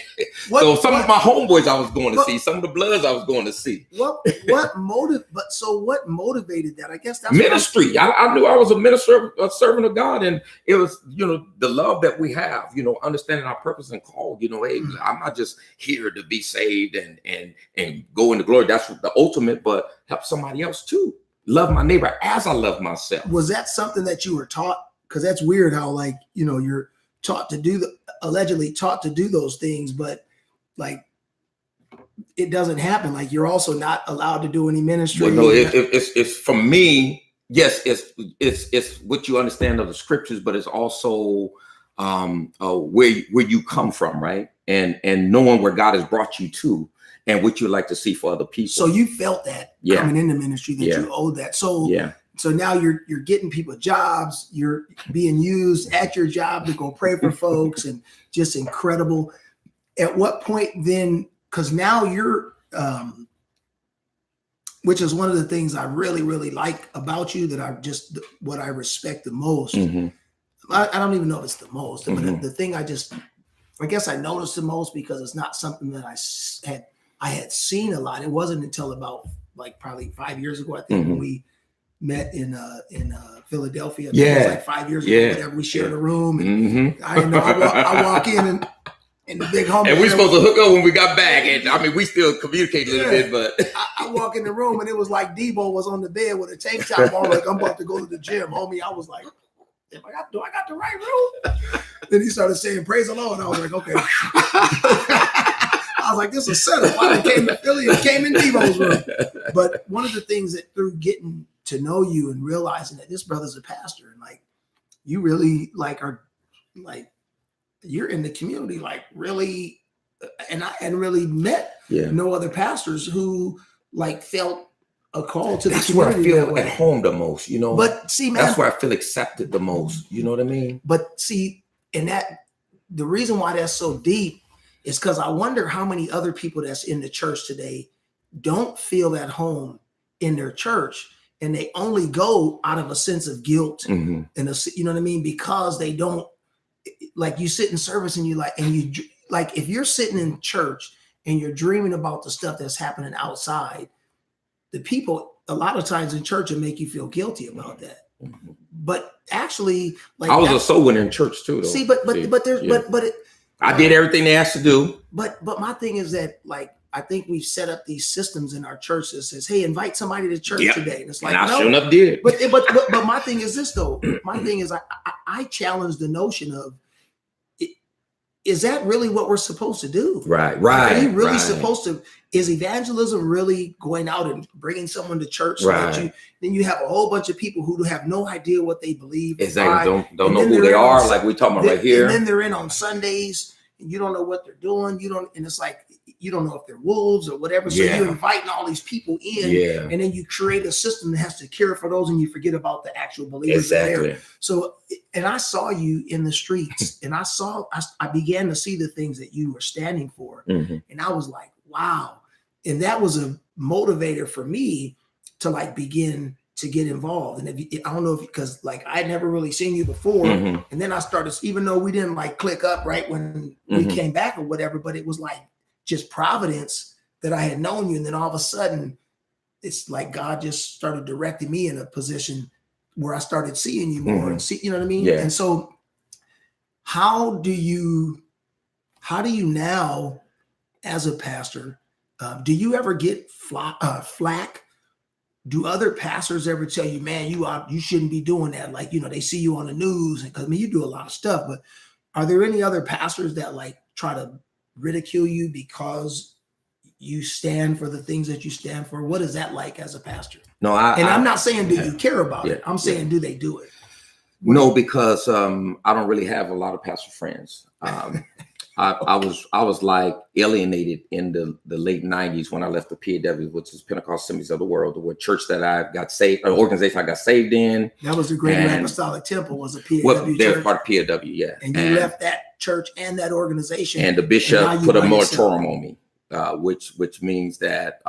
So some of my homeboys I was going to see, some of the Bloods I was going to see. What motivated that? I guess that's ministry. I knew I was a minister, a servant of God, and it was, you know, the love that we have, you know, understanding our purpose and call, you know, hey, I'm not just here to be saved and go into glory. That's the ultimate, but help somebody else too. Love my neighbor as I love myself. Was that something that you were taught? Because that's weird how, like, you know, you're taught to do allegedly taught to do those things, but like it doesn't happen. Like you're also not allowed to do any ministry. Well, no, it's for me. Yes, it's what you understand of the scriptures, but it's also where you come from, right? And knowing where God has brought you to and what you like to see for other people. So you felt that coming into ministry that you owed that. So so now you're getting people jobs, you're being used at your job to go pray for folks, and just incredible. At what point then, because now you're which is one of the things I really, really like about you, that what I respect the most. I don't even know if it's the most, but the thing I guess I noticed the most, because it's not something that I had seen a lot. It wasn't until about like probably 5 years ago, I think, when we met in Philadelphia. It was like 5 years ago, whatever. We shared a room, and I know I walk in and the big homie. And we supposed to hook up when we got back, and I mean we still communicate a little bit, but I walk in the room and it was like Debo was on the bed with a tank top on, like I'm about to go to the gym, homie. I was like, do I got the right room? Then he started saying praise the Lord, and I was like, okay. I was like, this is a setup. I came to Philly and came in Debo's room. But one of the things that through getting to know you and realizing that this brother's a pastor, and like you really like are like you're in the community, like really, and I hadn't really met no other pastors who like felt a call to the community. That's where I feel at home the most, you know. But see, man, that's where I feel accepted the most. You know what I mean? But see, and that the reason why that's so deep is because I wonder how many other people that's in the church today don't feel at home in their church, and they only go out of a sense of guilt and you know what I mean, because they don't, like, you sit in service and you like if you're sitting in church and you're dreaming about the stuff that's happening outside, the people a lot of times in church will make you feel guilty about that. But actually, like, I was a soul winner in church too, though. See, but I did everything they asked to do. But my thing is that, like, I think we've set up these systems in our church that says, hey, invite somebody to church today. And it's like, and I sure enough did. But my thing is this, though. My thing is I challenge the notion of, is that really what we're supposed to do? Right. Are you really supposed to? Is evangelism really going out and bringing someone to church so that then you have a whole bunch of people who have no idea what they believe? Exactly. Don't know who they are, like we're talking about right here. And then they're in on Sundays and you don't know what they're doing. And it's like, you don't know if they're wolves or whatever. So you're inviting all these people in, and then you create a system that has to care for those, and you forget about the actual believers there. So, and I saw you in the streets, and I began to see the things that you were standing for, and I was like, wow. And that was a motivator for me to like begin to get involved. And I don't know if, because like I had never really seen you before, and then I started, even though we didn't like click up right when we came back or whatever, but it was like just providence that I had known you. And then all of a sudden it's like God just started directing me in a position where I started seeing you more and see, you know what I mean? And so how do you now as a pastor, do you ever get flack? Do other pastors ever tell you, man, you shouldn't be doing that? Like, you know, they see you on the news, and because I mean, you do a lot of stuff, but are there any other pastors that like try to ridicule you because you stand for the things that you stand for? What is that like as a pastor? No, I'm not saying do you care about yeah, it. I'm saying do they do it? No, because I don't really have a lot of pastor friends. I was like alienated in the late 90s when I left the PAW, which is Pentecostal Assemblies of the World, the church that I got saved, an organization I got saved in. That was the Greater Apostolic Temple, was a PAW well, they're church. part of PAW, yeah. And you left that church and that organization. And the bishop put a moratorium on me, which means that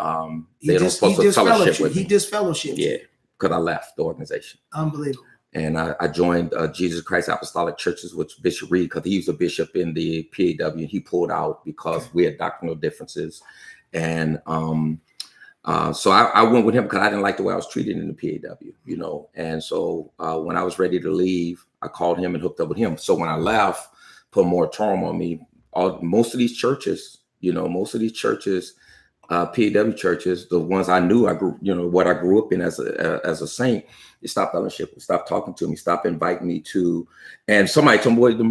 they don't supposed to fellowship with me. He disfellowshipped. Yeah, because I left the organization. Unbelievable. And I joined Jesus Christ Apostolic Churches, which Bishop Reed, because he was a bishop in the PAW, and he pulled out because we had doctrinal differences. And so I went with him because I didn't like the way I was treated in the PAW, you know. And so when I was ready to leave, I called him and hooked up with him. So when I left, put a moratorium on me. Most of these churches, PAW churches, the ones I knew, I grew, you know, what I grew up in as a saint, they stopped fellowship, stopped talking to me, stopped inviting me to, and somebody told me, well, the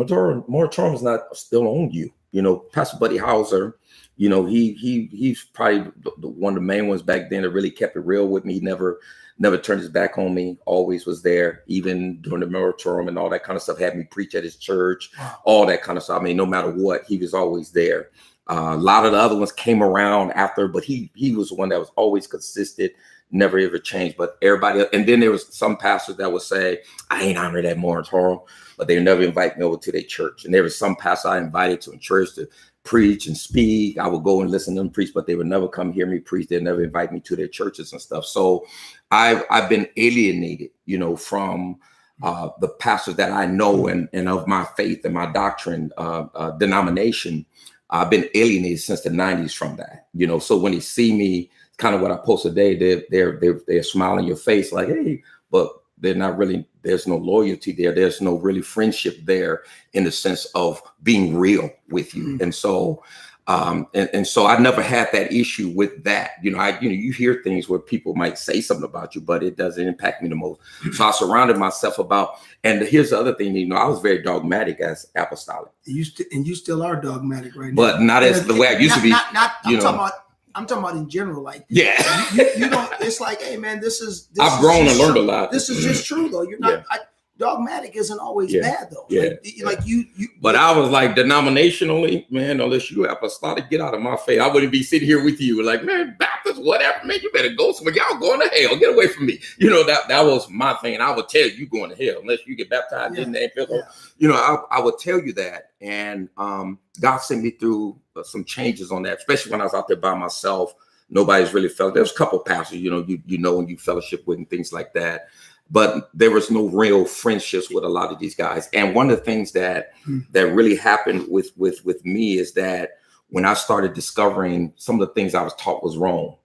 moratorium is not still on you. You know, Pastor Buddy Hauser, you know, he's probably one of the main ones back then that really kept it real with me. He never turned his back on me, always was there, even during the moratorium and all that kind of stuff, had me preach at his church, all that kind of stuff. I mean, no matter what, he was always there. A lot of the other ones came around after, but he was the one that was always consistent, never ever changed. But everybody, and then there was some pastors that would say, I ain't honored that moratorium, but they never invite me over to their church. And there was some pastor I invited to a church to preach and speak. I would go and listen to them preach, but they would never come hear me preach. They'd never invite me to their churches and stuff. So I've been alienated, you know, from the pastors that I know and of my faith and my doctrine denomination. I've been alienated since the 90s from that, you know. So when they see me, kind of what I post today, they're smiling in your face like, hey, but they're not really, there's no loyalty there. There's no really friendship there in the sense of being real with you. And so and so I never had that issue with that. You know, you hear things where people might say something about you, but it doesn't impact me the most. So I surrounded myself and here's the other thing, you know, I was very dogmatic as apostolic. You still are dogmatic right now. But not as the way I used to be. I'm talking about in general, like yeah. you don't. It's like, hey man, I've grown and learned a lot. This is just true though. You're not. Dogmatic isn't always bad though. Yeah. Like you. But I was like denominationally, man, unless you apostolic, get out of my face. I wouldn't be sitting here with you like, man, Baptist, whatever, man, you better go somewhere. Y'all going to hell. Get away from me. You know, that was my thing. I would tell you going to hell unless you get baptized in that. You know, I would tell you that. And God sent me through some changes on that, especially when I was out there by myself. Nobody's really felt. There's a couple of pastors, you know, and you fellowship with and things like that. But there was no real friendships with a lot of these guys. And one of the things that really happened with me is that when I started discovering some of the things I was taught was wrong,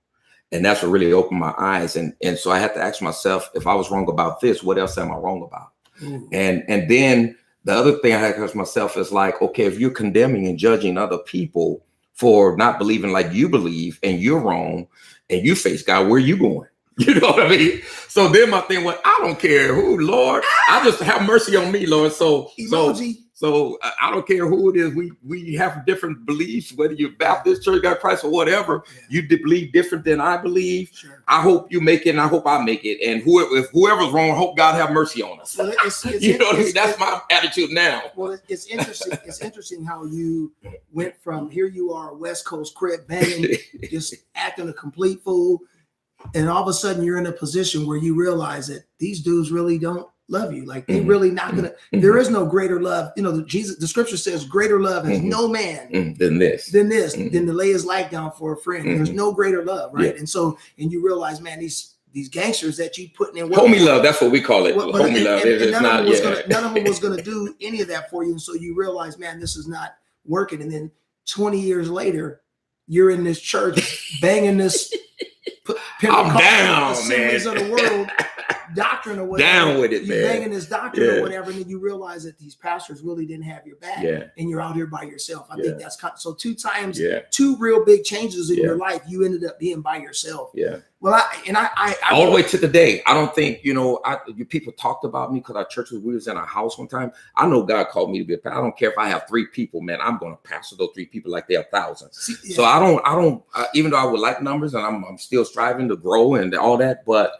and that's what really opened my eyes. And so I had to ask myself, if I was wrong about this, what else am I wrong about? And then the other thing I had to ask myself is like, okay, if you're condemning and judging other people for not believing like you believe and you're wrong and you face God, where are you going? You know what I mean? So then my thing was, I don't care who, Lord, I just have mercy on me, Lord. So I don't care who it is. We have different beliefs, whether you're Baptist, Church of God Christ, or whatever. You believe different than I believe. Sure. I hope you make it, and I hope I make it. And if whoever's wrong, I hope God have mercy on us. Well, you know what I mean? That's my attitude now. Well, it's interesting. It's interesting how you went from here you are, West Coast crip banging, just acting a complete fool. And all of a sudden you're in a position where you realize that these dudes really don't love you. Like they really not gonna, there is no greater love. You know, the scripture says greater love has no man than than to lay his life down for a friend. There's no greater love, right? And so, and you realize, man, these gangsters that you putting in homie love, that's what we call it. Homie love. None of them was gonna do any of that for you. And so you realize, man, this is not working. And then 20 years later, you're in this church banging this I'm down, man. Of the world, doctrine or whatever. Down with it, you're man. banging this doctrine or whatever, and then you realize that these pastors really didn't have your back, and you're out here by yourself. I think that's so. 2 times, 2 real big changes in your life, you ended up being by yourself. Well, I all the way to the day. I don't think, you people talked about me because our church we was in a house one time. I know God called me to be a pastor. I don't care if I have 3 people, man. I'm going to pastor those 3 people like they're 1,000. So I don't. Even though I would like numbers, and I'm still striving to grow and all that, but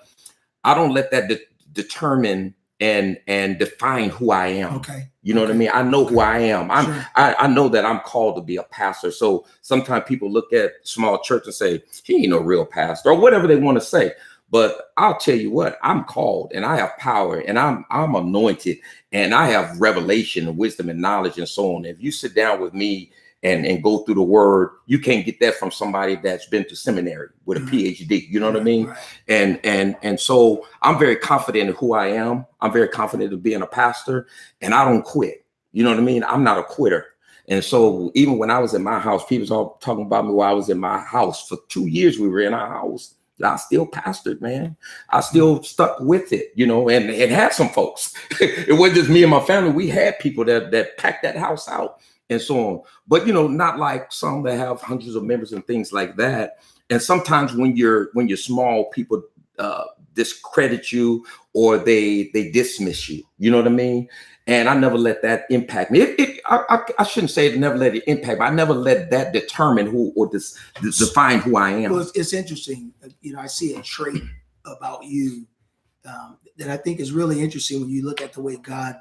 I don't let that determine and define who I am. Okay. You know what I mean? I know who I am. I know that I'm called to be a pastor. So sometimes people look at small church and say, he ain't no real pastor, or whatever they want to say. But I'll tell you what, I'm called and I have power and I'm anointed and I have revelation and wisdom and knowledge and so on. If you sit down with me and go through the word, you can't get that from somebody that's been to seminary with a PhD. You know what I mean? Right. And so I'm very confident in who I am. I'm very confident in being a pastor, and I don't quit. You know what I mean? I'm not a quitter. And so even when I was in my house, people was all talking about me while I was in my house. For 2 years, we were in our house. I still pastored, man. I still stuck with it, and it had some folks. It wasn't just me and my family. We had people that packed that house out and so on. But, not like some that have hundreds of members and things like that. And sometimes when you're small, people discredit you or they dismiss you. You know what I mean? And I never let that impact me. I shouldn't say it never let it impact, but I never let that determine who or define who I am. Well, it's interesting. I see a trait about you that I think is really interesting when you look at the way God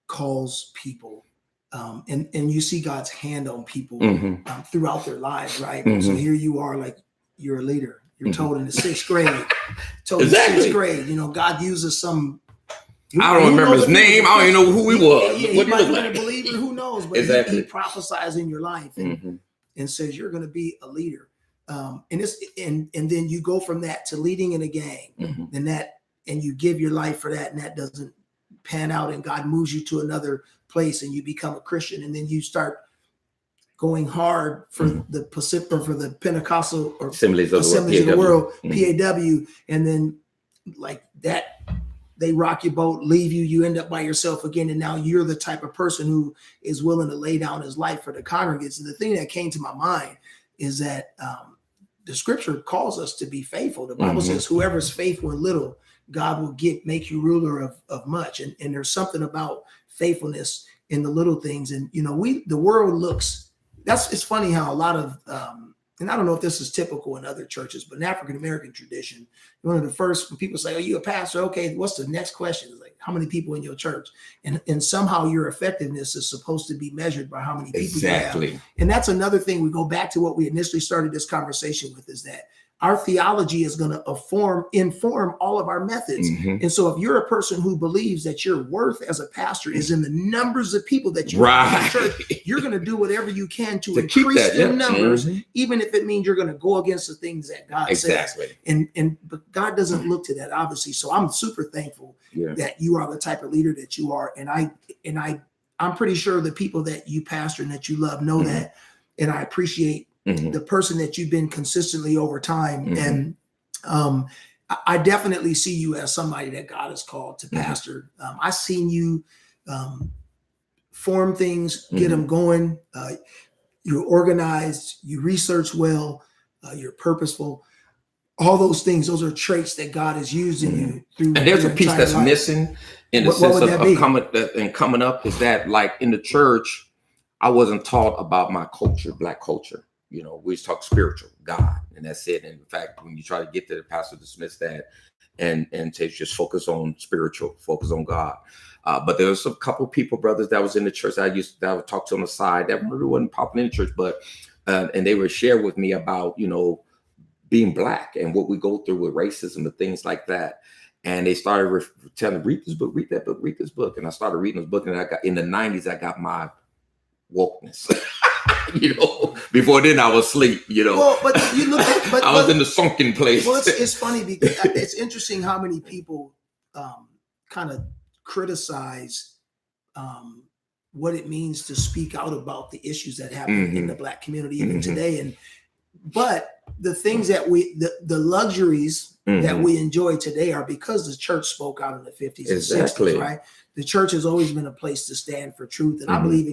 calls people. And you see God's hand on people throughout their lives, right? So here you are, like you're a leader. You're told in the 6th grade. Exactly. 6th grade, God uses some. I don't remember his name. I don't even know who he was. He might have been a believer. Who knows? But he prophesies in your life and says you're going to be a leader. And then you go from that to leading in a gang, and you give your life for that, and that doesn't pan out, and God moves you to another place, and you become a Christian, and then you start going hard for the Pacific or for the Pentecostal or Assemblies of the World, PAW, and then like that. They rock your boat, leave you, you end up by yourself again. And now you're the type of person who is willing to lay down his life for the congregants. And the thing that came to my mind is that the scripture calls us to be faithful. The Bible says, whoever's faithful in little, God will make you ruler of much. And there's something about faithfulness in the little things. And, the world looks, it's funny how a lot of, and I don't know if this is typical in other churches, but in African-American tradition, one of the first, when people say, are you a pastor? Okay, what's the next question? It's like, how many people in your church? And somehow your effectiveness is supposed to be measured by how many people you have. And that's another thing. We go back to what we initially started this conversation with, is that our theology is going to inform all of our methods. And so if you're a person who believes that your worth as a pastor is in the numbers of people that you have in the church, you're going to do whatever you can to increase the numbers, even if it means you're going to go against the things that God says. But God doesn't look to that, obviously. So I'm super thankful that you are the type of leader that you are. And I'm pretty sure the people that you pastor and that you love know that. And I appreciate the person that you've been consistently over time. And I definitely see you as somebody that God has called to pastor. I've seen you form things, get them going. You're organized, you research well, you're purposeful. All those things, those are traits that God has used in you. Through and there's a piece that's missing in the sense of coming up, is that like in the church, I wasn't taught about my culture, Black culture. We just talk spiritual, God, and that's it. And in fact, when you try to get to the pastor, dismiss that and to just focus on spiritual, focus on God. But there was a couple of people, brothers, that was in the church that I would talk to on the side that really wasn't popping in the church, but and they would share with me about being Black and what we go through with racism and things like that. And they started telling me, read this book, read that book, read this book. And I started reading this book, and I got in the 90s, I got my wokeness. Before then I was asleep, Well, but you look at, I was in the sunken place. Well, it's funny because it's interesting how many people kind of criticize what it means to speak out about the issues that happen in the Black community even today. And but the things that the luxuries that we enjoy today are because the church spoke out in the 50s and 60s, right? The church has always been a place to stand for truth. And I believe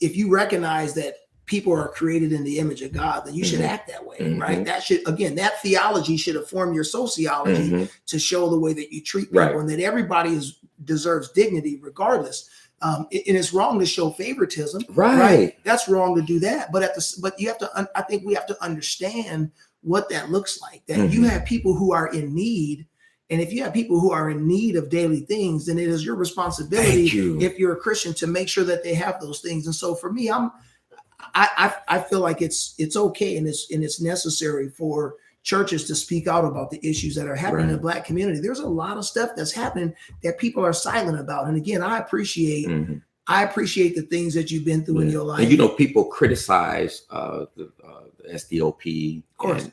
if you recognize that people are created in the image of God, then you should act that way, right? That should, again, that theology should inform your sociology to show the way that you treat people, and that everybody deserves dignity regardless. And it's wrong to show favoritism, right? That's wrong to do that. But you have to, I think we have to understand what that looks like, that you have people who are in need. And if you have people who are in need of daily things, then it is your responsibility, if you're a Christian, to make sure that they have those things. And so for me, I feel like it's okay and it's necessary for churches to speak out about the issues that are happening in the Black community. There's a lot of stuff that's happening that people are silent about. And again, I appreciate the things that you've been through in your life. And people criticize the SDOP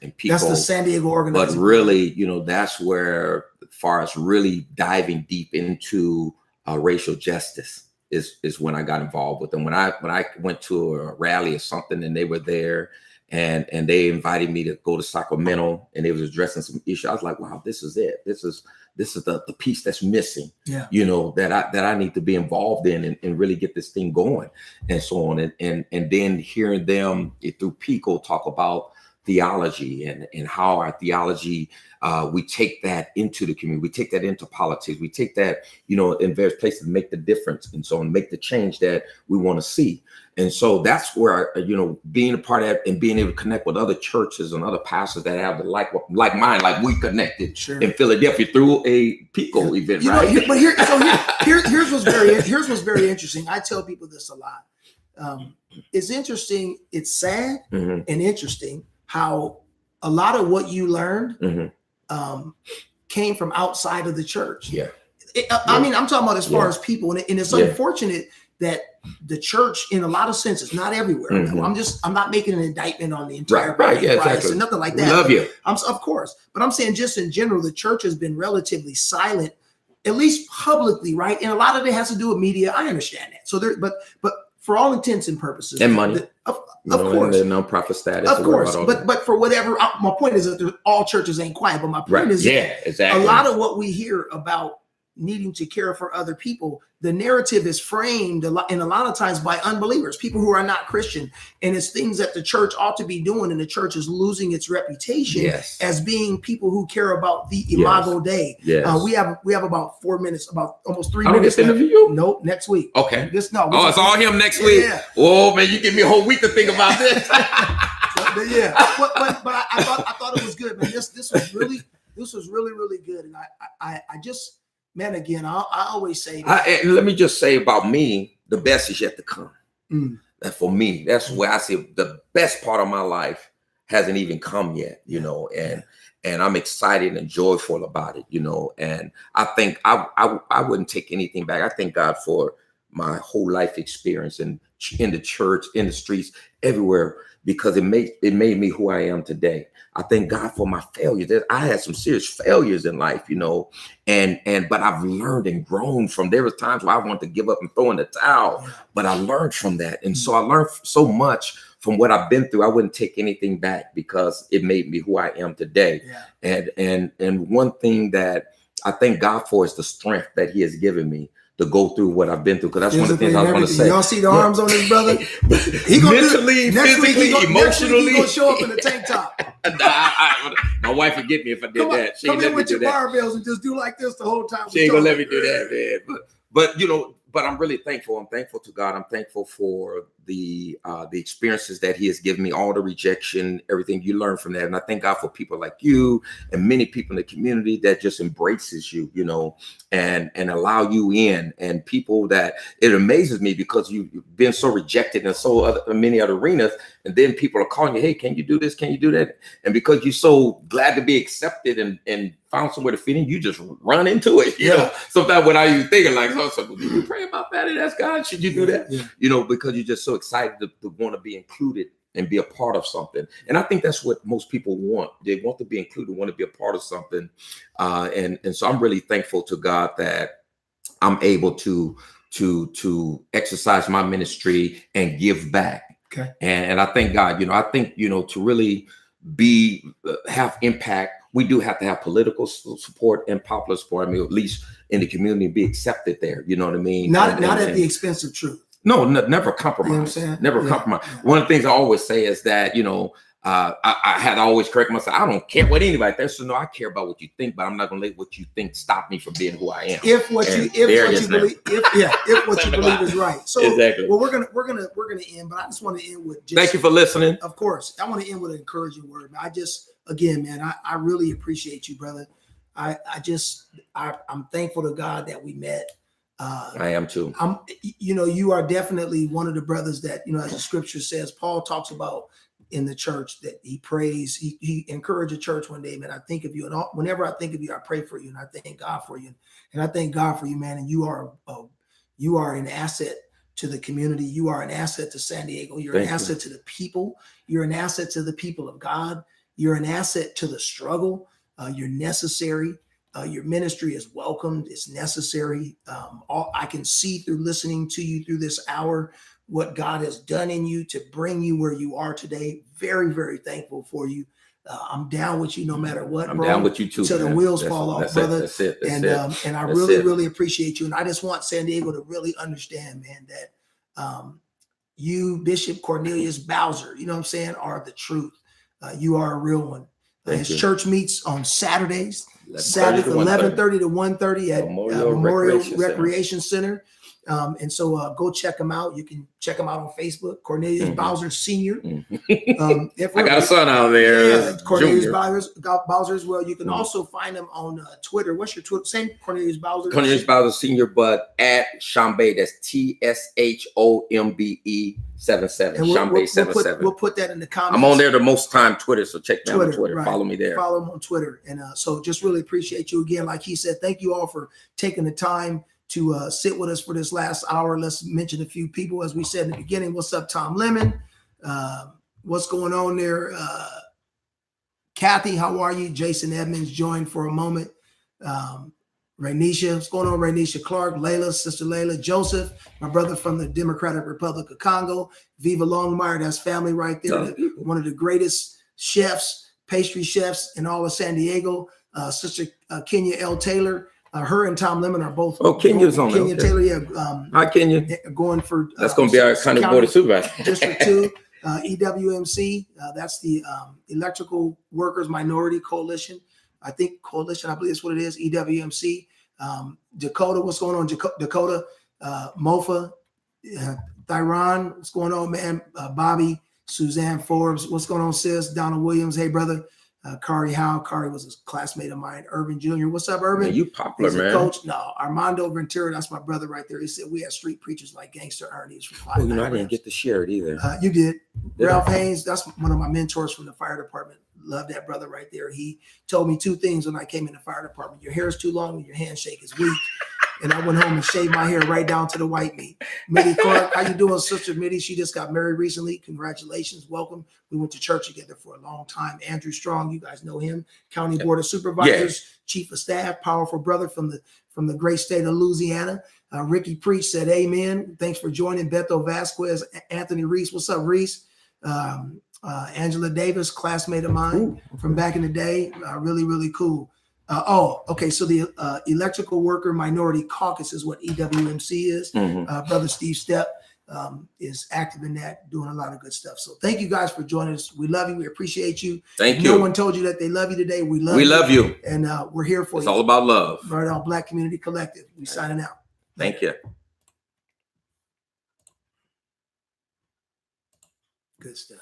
and people. That's the San Diego organization. But really, that's where, as far as really diving deep into racial justice, is when I got involved with them. When I went to a rally or something and they were there and they invited me to go to Sacramento and they was addressing some issue, I was like, wow, this is it. This is the piece that's missing, that I need to be involved in and really get this thing going and so on. And then hearing them through Pico talk about theology and how our theology, we take that into the community, we take that into politics, we take that, in various places, make the difference and so on, make the change that we want to see. And so that's where, being a part of that and being able to connect with other churches and other pastors that have the like mine, like we connected in Philadelphia through a Pico event, right? Here's what's very interesting. I tell people this a lot. It's interesting. It's sad and interesting how a lot of what you learned came from outside of the church. I mean, I'm talking about as far as people, and it's unfortunate that the church, in a lot of senses, not everywhere. I'm not making an indictment on the entire body of Christ and nothing like that. We love you. Of course, but I'm saying just in general, the church has been relatively silent, at least publicly, right? And a lot of it has to do with media. I understand that. So but for all intents and purposes, and money, of course, the nonprofit status, of course. But for whatever, my point is that all churches ain't quiet. But my point is, a lot of what we hear about needing to care for other people, the narrative is framed and a lot of times by unbelievers, people who are not Christian, and it's things that the church ought to be doing, and the church is losing its reputation as being people who care about the Imago Dei. We have about 4 minutes, about almost 3 minutes. Interview? Nope, next week. Okay. It's all him next week. Oh man, you give me a whole week to think about this. But I thought it was good, man. This was really good, and I just. Man, again, I always say that. Let me just say about me, the best is yet to come. And for me, that's where I see the best part of my life hasn't even come yet, and I'm excited and joyful about it, and I think I wouldn't take anything back. I thank God for my whole life experience in the church, in the streets, everywhere, because it made me who I am today. I thank God for my failures. I had some serious failures in life, but I've learned and grown from. There were times where I wanted to give up and throw in the towel, but I learned from that. And so I learned so much from what I've been through. I wouldn't take anything back because it made me who I am today. And one thing that I thank God for is the strength that He has given me to go through what I've been through, because that's one of the things I was going to say. Y'all see the arms on this brother? Mentally, physically, emotionally. Next week he gonna show up in a tank top. My wife would get me if I did that. She come ain't in let me with do your barbells and just do like this the whole time. She ain't gonna let me do that, man. But I'm really thankful. I'm thankful to God. I'm thankful for the experiences that He has given me, all the rejection, everything you learn from that. And I thank God for people like you and many people in the community that just embraces you, and allow you in, and people that it amazes me because you've been so rejected in many other arenas. And then people are calling you, hey, can you do this? Can you do that? And because you're so glad to be accepted and found somewhere to fit in, you just run into it. You know, sometimes when I even thinking like, did you pray about that and ask God, should you do that? Because you're just so excited to want to be included and be a part of something. And I think that's what most people want. They want to be included, want to be a part of something. And so I'm really thankful to God that I'm able to exercise my ministry and give back Okay. And I thank God, I think, to really have impact, we do have to have political support and popular support. I mean, at least in the community, be accepted there. You know what I mean? Not at the expense of truth. No, never compromise. You know what I'm saying? Never compromise. Yeah. One of the things I always say is that, I had to always correct myself. I don't care what anybody thinks. So no, I care about what you think, but I'm not going to let what you think stop me from being who I am. If what you believe is right. So exactly. Well, we're gonna end, but I just want to end with. Thank you for listening. Of course, I want to end with an encouraging word. Again, man, I really appreciate you, brother. I'm thankful to God that we met. I am too. You are definitely one of the brothers that, as the scripture says, Paul talks about in the church, that he prays, he encouraged the church one day, man. I think of you, and whenever I think of you, I pray for you, and I thank God for you, and I thank God for you, man. And you are an asset to the community. You are an asset to San Diego. You're an asset to the people. You're an asset to the people of God. You're an asset to the struggle. You're necessary. Your ministry is welcomed. It's necessary. I can see through listening to you through this hour what God has done in you to bring you where you are today. Very, very thankful for you. I'm down with you no matter what. I'm down with you too. Till the wheels fall off, brother. That's it. And I really appreciate you. And I just want San Diego to really understand, man, that you, Bishop Cornelius Bowser, you know what I'm saying, are the truth. You are a real one. His church meets on Saturdays, Sabbath 11:30 to 1:30 at Memorial Recreation Center. And so go check them out. You can check them out on Facebook, Cornelius Bowser Sr. I got a son out there. Yeah, Cornelius Bowser as well. You can also find them on Twitter. What's your Twitter? Same Cornelius Bowser. Cornelius Bowser Sr., but at Shambe, that's TSHOMBE 77. Shambe 77. We'll put that in the comments. I'm on there the most time, Twitter. So check me out on Twitter. Right. Follow me there. Follow him on Twitter. And so just really appreciate you again. Like he said, thank you all for taking the time to sit with us for this last hour. Let's mention a few people. As we said in the beginning, what's up, Tom Lemon? What's going on there? Kathy, how are you? Jason Edmonds joined for a moment. Rainisha, what's going on? Rainisha Clark, Layla, Sister Layla, Joseph, my brother from the Democratic Republic of Congo, Viva Longmire, that's family right there. One of the greatest chefs, pastry chefs in all of San Diego. Sister Kenya L. Taylor, her and Tom Lemon are both. Oh, Kenya's on there. Kenya Taylor, yeah. Hi, Kenya. Going for. That's going to be our county board of supervisors. District 2, EWMC. That's the Electrical Workers Minority Coalition. I believe that's what it is. EWMC. Dakota, what's going on? Dakota, Mofa, Thyron, what's going on, man? Bobby, Suzanne Forbes, what's going on, sis? Donald Williams, hey, brother. Kari Howe. Kari was a classmate of mine. Irvin Jr. What's up, Irvin? Man, you popular, He's man. Coach. No, Armando Ventura. That's my brother right there. He said we had street preachers like Gangster Ernie's from I didn't get to share it either. You did. Ralph Haynes. That's one of my mentors from the fire department. Love that brother right there. He told me two things when I came in the fire department. Your hair is too long and your handshake is weak. And I went home and shaved my hair right down to the white meat. Mitty Clark, how you doing, Sister Mitty? She just got married recently. Congratulations. Welcome. We went to church together for a long time. Andrew Strong, you guys know him. County Board of Supervisors, Chief of Staff, powerful brother from the great state of Louisiana. Ricky Preach said, amen. Thanks for joining. Beto Vasquez, Anthony Reese. What's up, Reese? Angela Davis, classmate of mine from back in the day. Really, really cool. Okay. So the Electrical Worker Minority Caucus is what EWMC is. Brother Steve Stepp is active in that, doing a lot of good stuff. So thank you guys for joining us. We love you. We appreciate you. Thank you. No one told you that they love you today. We love you. And we're here for you. It's all about love. Right on Black Community Collective. We signing out. Thank you. Good stuff.